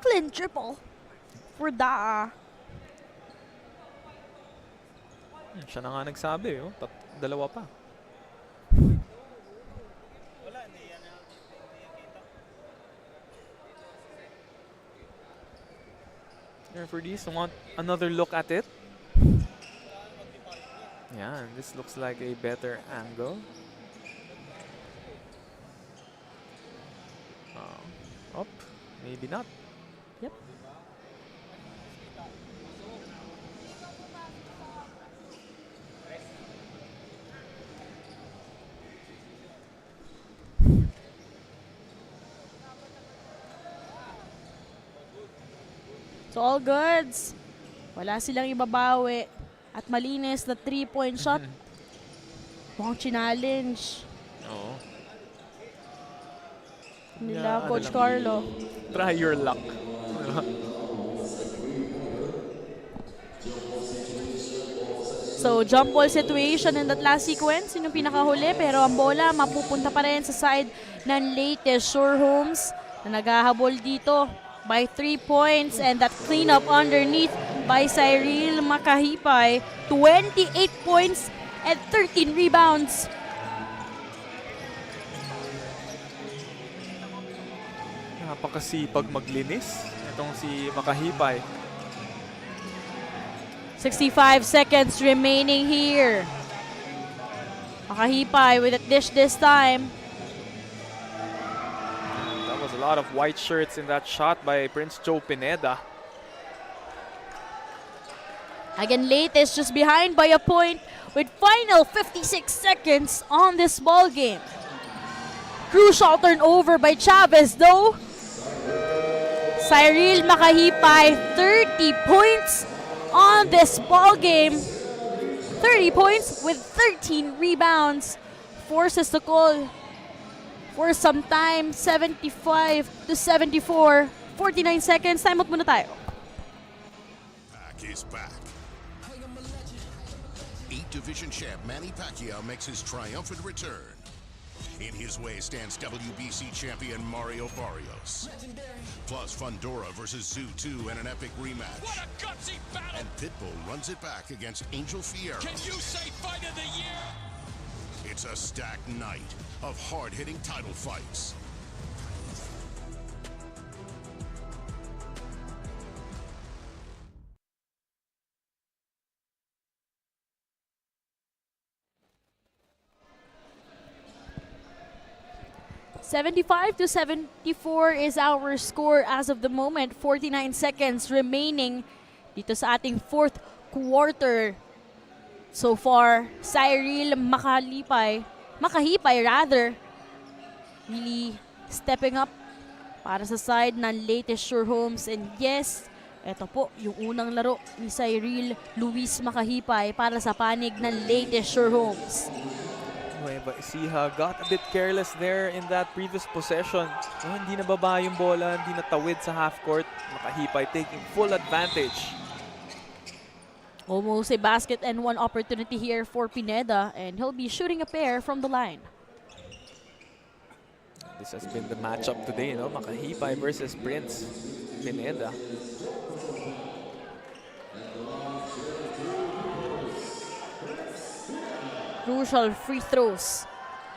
Speaker 3: Clean triple for Da.
Speaker 4: Siya na nga nagsabi, oh. Dalawa pa. Here for these, want another look at it. Yeah, and this looks like a better angle. Up, maybe not.
Speaker 3: Yep. So all goods. Wala silang ibabawi. At malinis na 3-point shot. Mukhang challenge
Speaker 4: Oo.
Speaker 3: nila
Speaker 4: Yeah,
Speaker 3: Coach
Speaker 4: ano lang.
Speaker 3: Carlo.
Speaker 4: Try your luck.
Speaker 3: So jump ball situation in that last sequence. Yun yung pinakahuli. Pero ang bola mapupunta pa rin sa side ng Leyte XUR Homes na naghahabol dito by 3 points, and that cleanup underneath by Cyril Makahipay, 28 points and 13 rebounds.
Speaker 4: Napakasipag maglinis. Itong si Makahipay.
Speaker 3: 65 seconds remaining here. Makahipay with a dish this time.
Speaker 4: That was a lot of white shirts in that shot by Prince Joe Pineda.
Speaker 3: Again, Leyte is just behind by a point with final 56 seconds on this ball game. Crucial turnover by Chavez though. Cyril Makahipay, 30 points on this ball game. 30 points with 13 rebounds. Forces the call for some time. 75 to 74. 49 seconds. Time out muna tayo.
Speaker 6: Pac is back. 8th Division champ Manny Pacquiao makes his triumphant return. In his way stands WBC champion Mario Barrios. Plus Fundora versus Zoo 2 in an epic rematch.
Speaker 2: What a gutsy battle!
Speaker 6: And Pitbull runs it back against Angel Fierro.
Speaker 2: Can you say fight of the year?
Speaker 6: It's a stacked night of hard-hitting title fights.
Speaker 3: $75 to 74 is our score as of the moment. 49 seconds remaining dito sa ating fourth quarter. So far, Cyril Makahipay really stepping up para sa side ng Leyte XUR Homes. And yes, eto po yung unang laro ni Cyril Luis Makahipay para sa panig ng Leyte XUR Homes.
Speaker 4: Nueva Ecija got a bit careless there in that previous possession. No, hindi nababa yung bola, hindi natawid sa half court. Makahipay taking full advantage.
Speaker 3: Almost a basket and one opportunity here for Pineda, and he'll be shooting a pair from the line.
Speaker 4: This has been the matchup today, no? Makahipay versus Prince Pineda.
Speaker 3: Crucial free throws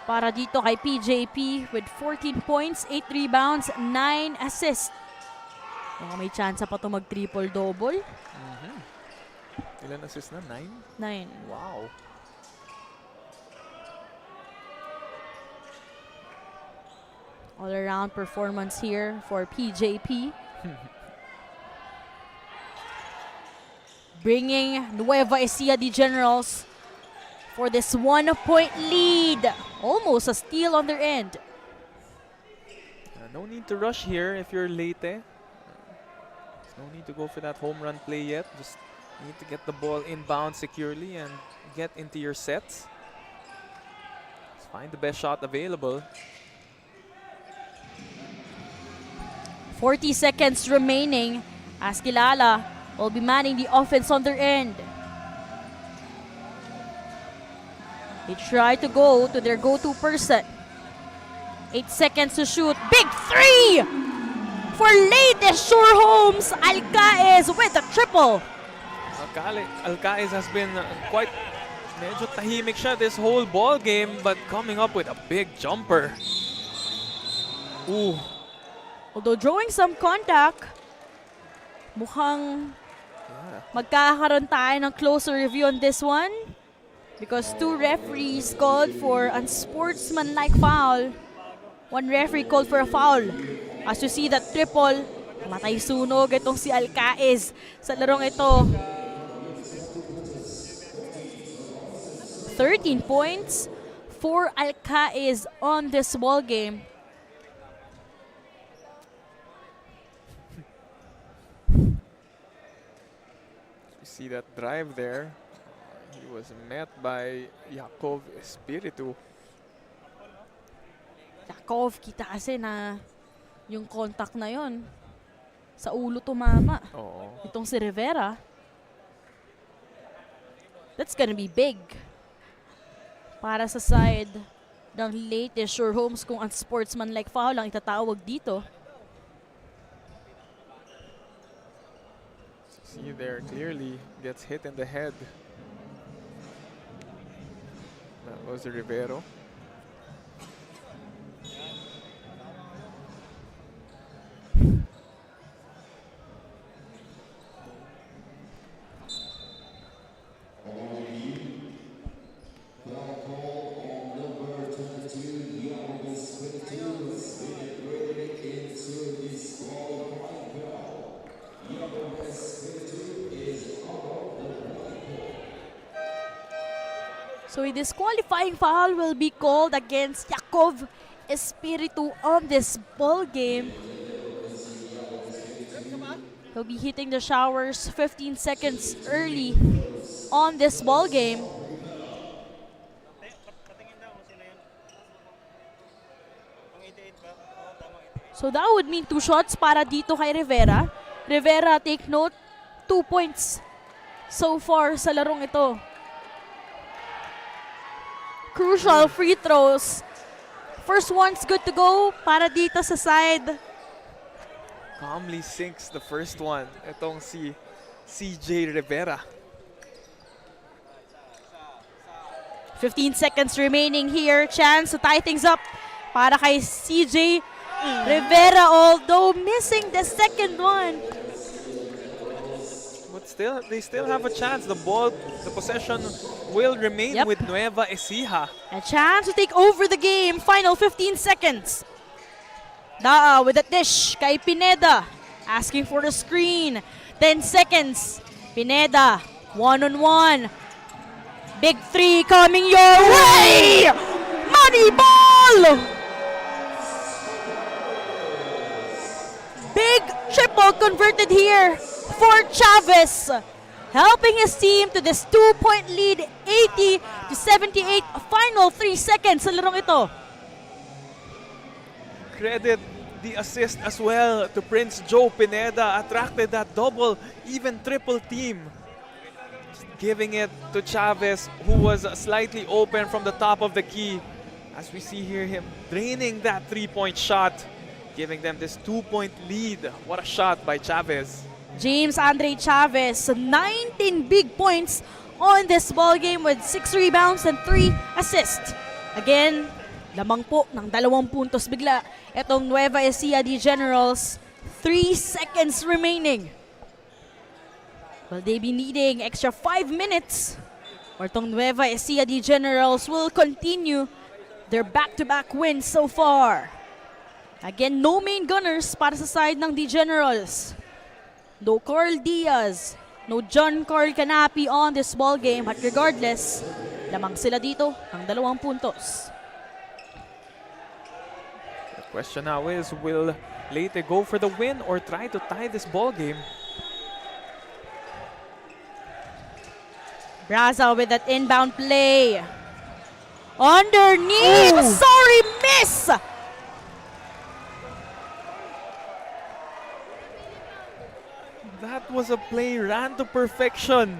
Speaker 3: para dito kay PJP with 14 points, 8 rebounds, 9 assists. Baka may chance pa ito mag-triple-double.
Speaker 4: Ilan assists na? 9?
Speaker 3: 9.
Speaker 4: Wow.
Speaker 3: All-around performance here for PJP. Bringing Nueva Ecija the Generals for this 1-point lead. Almost a steal on their end.
Speaker 4: No need to rush here if you're Leyte. No need to go for that home run play yet. Just need to get the ball inbound securely and get into your sets. Just find the best shot available.
Speaker 3: 40 seconds remaining as Kilala will be manning the offense on their end. They try to go to their go-to person. 8 seconds to shoot. Big three for LEYTE XUR Homes. Alcaez with a triple.
Speaker 4: Alcaez has been quite medyo tahimik siya this whole ball game, but coming up with a big jumper. Ooh.
Speaker 3: Although drawing some contact, mukhang magkakaroon tayo ng closer review on this one because 2 referees called for unsportsmanlike foul. 1 referee called for a foul. As you see that triple, matay sunog itong si Alcaez sa larong ito. 13 points for Alcaez on this ball game.
Speaker 4: You see that drive there. He was met by Yakov Espiritu.
Speaker 3: Yakov, kita kasi na yung contact na yon sa ulo tumama.
Speaker 4: Oo.
Speaker 3: Itong si Rivera. That's gonna be big para sa side ng LEYTE XUR Homes kung unsportsmanlike foul ang itatawag dito.
Speaker 4: See there, clearly gets hit in the head. That was Rivero.
Speaker 3: So a disqualifying foul will be called against Yakov Espiritu on this ball game. He'll be hitting the showers 15 seconds early on this ball game. So that would mean 2 shots para dito kay Rivera. Rivera, take note, 2 points so far sa larong ito. Crucial free throws. First one's good to go para dito sa side.
Speaker 4: Calmly sinks the first one. Itong si CJ Rivera.
Speaker 3: 15 seconds remaining here. Chance to tie things up para kay CJ Rivera, although missing the second one.
Speaker 4: But still, they still have a chance. The possession will remain with Nueva Ecija.
Speaker 3: A chance to take over the game. Final 15 seconds. Daa with a dish kay Pineda. Asking for the screen. 10 seconds. Pineda, one-on-one. Big three coming your way! Money ball! Big triple converted here for Chavez, helping his team to this 2-point lead, 80-78, final 3 seconds sa larong ito.
Speaker 4: Credit the assist as well to Prince Joe Pineda. Attracted that double, even triple team. Just giving it to Chavez, who was slightly open from the top of the key. As we see here, him draining that 3-point shot, giving them this 2-point lead. What a shot by Chavez.
Speaker 3: James Andre Chavez, 19 big points on this ball game with 6 rebounds and 3 assists. Again, lamang po ng 2 puntos bigla itong Nueva Ecija Generals. 3 seconds remaining. Will they be needing extra 5 minutes? Or itong Nueva Ecija Generals will continue their back-to-back wins so far. Again, no main gunners para sa side ng Generals. No Carl Diaz, no John Carl Canapi on this ball game. But regardless, lamang sila dito ng 2 puntos.
Speaker 4: The question now is, will Leyte go for the win or try to tie this ball game?
Speaker 3: Braza with that inbound play. Underneath! Ooh. Sorry, miss!
Speaker 4: That was a play ran to perfection.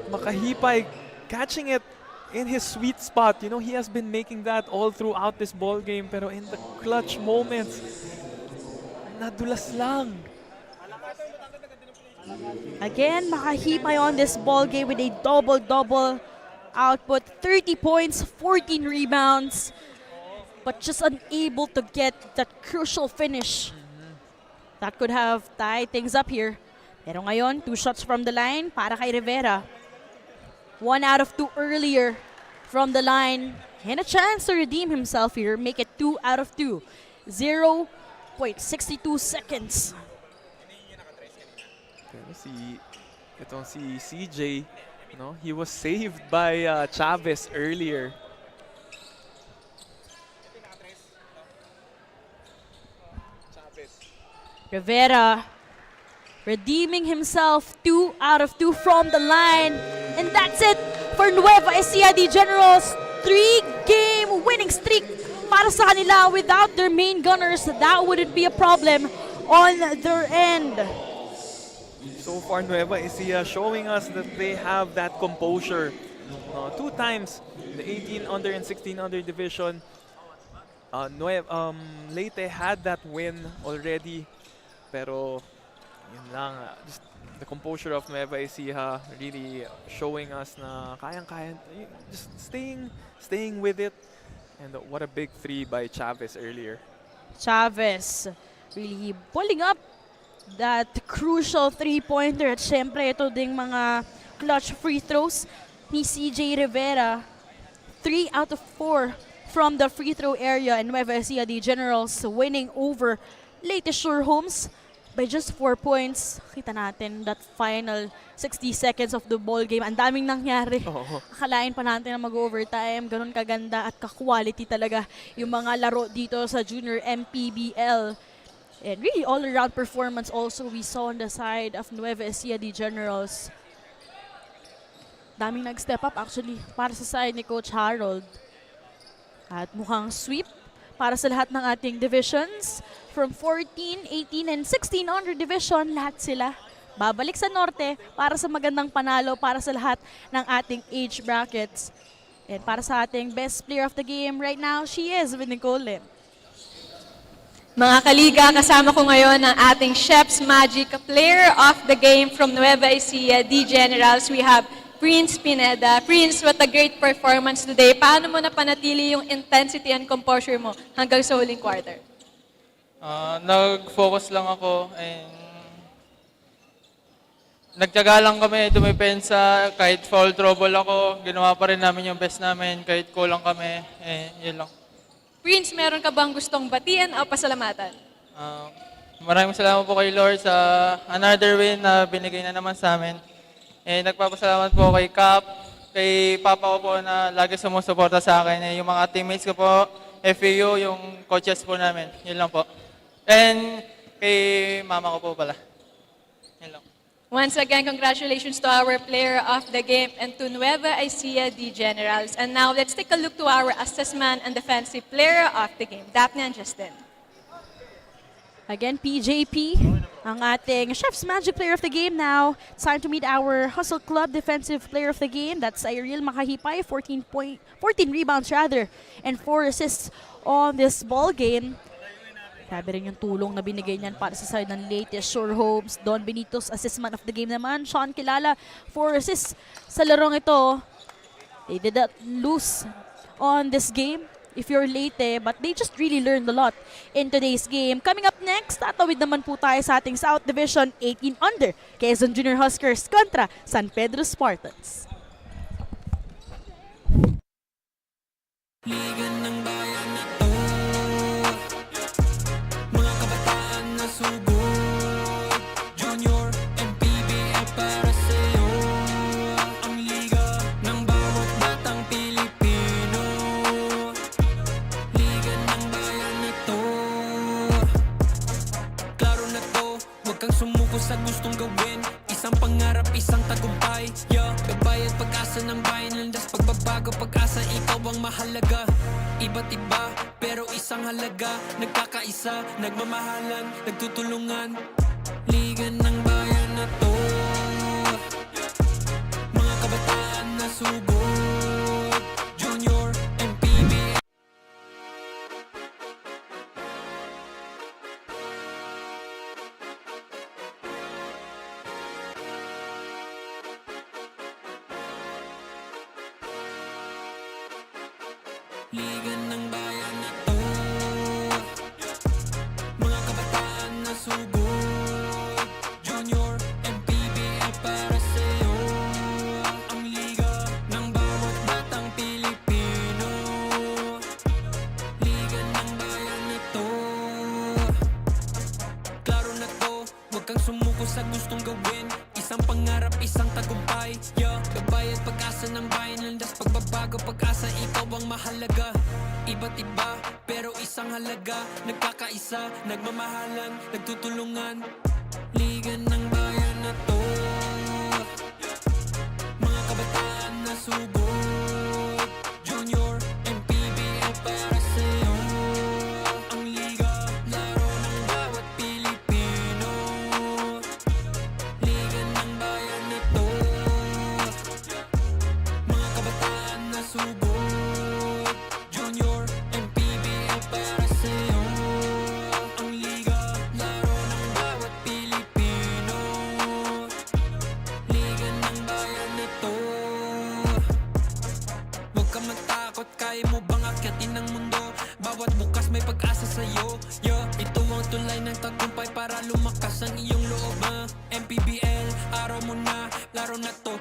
Speaker 4: Makahipay catching it in his sweet spot. You know, he has been making that all throughout this ball game, pero in the clutch moments, nadulas lang.
Speaker 3: Again, makahimay on this ball game with a double-double output. 30 points, 14 rebounds, but just unable to get that crucial finish. That could have tied things up here. Pero ngayon, 2 shots from the line para kay Rivera. 1 out of 2 earlier from the line. And a chance to redeem himself here. Make it 2 out of 2. 0.62 seconds.
Speaker 4: Pero itong si CJ, no, he was saved by Chavez earlier.
Speaker 3: Rivera redeeming himself. 2 out of 2 from the line. And that's it for Nueva Ecija de Generals. 3-game winning streak para sa kanila. Without their main gunners, that wouldn't be a problem on their end.
Speaker 4: So far, Nueva Ecija showing us that they have that composure. 2 times, the 18 under and 16 under division. Leyte had that win already, pero yun lang, just the composure of Nueva Ecija really showing us na kayang-kaya, just staying with it. And what a big 3 by Chavez earlier.
Speaker 3: Chavez really pulling up that crucial 3-pointer. At syempre, ito ding mga clutch free throws ni CJ Rivera. 3 out of 4 from the free throw area, and Nueva Ecija de Generals winning over LEYTE XUR Homes by just 4 points. Kita natin that final 60 seconds of the ball game. Ang daming nangyari. Akalain pa natin na mag-overtime. Ganun kaganda at ka-quality talaga yung mga laro dito sa Junior MPBL. And really all-around performance also we saw on the side of Nueva Ecija de Generals. Daming nag-step up actually para sa side ni Coach Harold. At mukhang sweep para sa lahat ng ating divisions. From 14, 18, and 16 under division, lahat sila babalik sa norte para sa magandang panalo para sa lahat ng ating age brackets. And para sa ating best player of the game right now, she is Nicole.
Speaker 7: Mga kaliga, kasama ko ngayon ang ating Chef's Magic Player of the Game from Nueva Ecija de Generals. We have Prince Pineda. Prince, what a great performance today. Paano mo napanatili yung intensity and composure mo hanggang sa huling quarter?
Speaker 8: Nag-focus lang ako and nagtiyaga lang kami dumipensa. Kahit foul trouble ako, ginawa pa rin namin yung best namin. Kahit kulang kami, yun lang.
Speaker 7: Prince, meron ka bang gustong batiin o pasalamatan?
Speaker 8: Maraming salamat po kay Lord sa another win na binigay na naman sa amin. Nagpapasalamat po kay Cap, kay Papa ko po na lagi sumusuporta sa akin. Yung mga teammates ko po, FAU, yung coaches po namin. Yun lang po. And kay mama ko po pala. Yun lang.
Speaker 7: Once again, congratulations to our player of the game and to Nueva Ecija de Generals. And now, let's take a look to our assessment and defensive player of the game, Daphne and Justin.
Speaker 3: Again, PJP, ang ating Chef's Magic Player of the Game now. It's time to meet our Hustle Club Defensive Player of the Game. That's Ariel Makahipay, 14 rebounds rather, and 4 assists on this ball game. Grabe rin yung tulong na binigay niyan para sa side ng LEYTE XUR Homes. Don Benito's assessment of the game naman. Sean Kilala, 4 assists sa larong ito. They did not lose on this game if you're Leyte, but they just really learned a lot in today's game. Coming up next, tatawid naman po tayo sa ating South Division 18 under. Quezon Junior Huskers kontra San Pedro Spartans.
Speaker 2: Liga ng bayan na to, mga kabataan na sugod, Junior MPBL para sa'yo. Ang liga ng bawat batang Pilipino, liga ng bayan na to. Klaro na to, huwag kang sumuko sa gustong gawin. Isang pangarap, isang tagumpay, yeah. Gabay at pag-asa ng bayan, landas pagbabago, pag-asa, ikaw ang mahalaga. Iba't iba, pero isang halaga. Nagkakaisa, nagmamahalan, nagtutulungan. Liga ng bayan na to, mga kabataan na sugo, Liga ng bayan na to, mga kabataan na sugod. Junior, MPBL para sa'yo. Ang liga ng bawat batang Pilipino. Liga ng bayan na to. Klaro na to, huwag kang sumuko sa gustong gawin. Isang pangarap, isang tagumpay. Gabay at pag-asa ng bayan. Landas pagbabago, pag-asa, ikaw ang mahalaga. Iba't iba, pero isang halaga. Nagkakaisa, nagmamahalan, nagtutulungan. Liga ng bayan na to, mga kabataan na sugod. Junior, MPBL para sa'yo. Ang liga, laro ng bawat Pilipino. Liga ng bayan na to, mga kabataan na sugod. Junior, MPBL para sa'yo. Ang liga, laro ng bawat Pilipino. Liga ng bayan na to. Huwag ka matakot, kaya mo bang akyatin ang mundo? Bawat bukas may pag-asa sa'yo. Ito ang tulay ng tagumpay para lumakas ang iyong loob. MPBL, araw mo na, laro na to.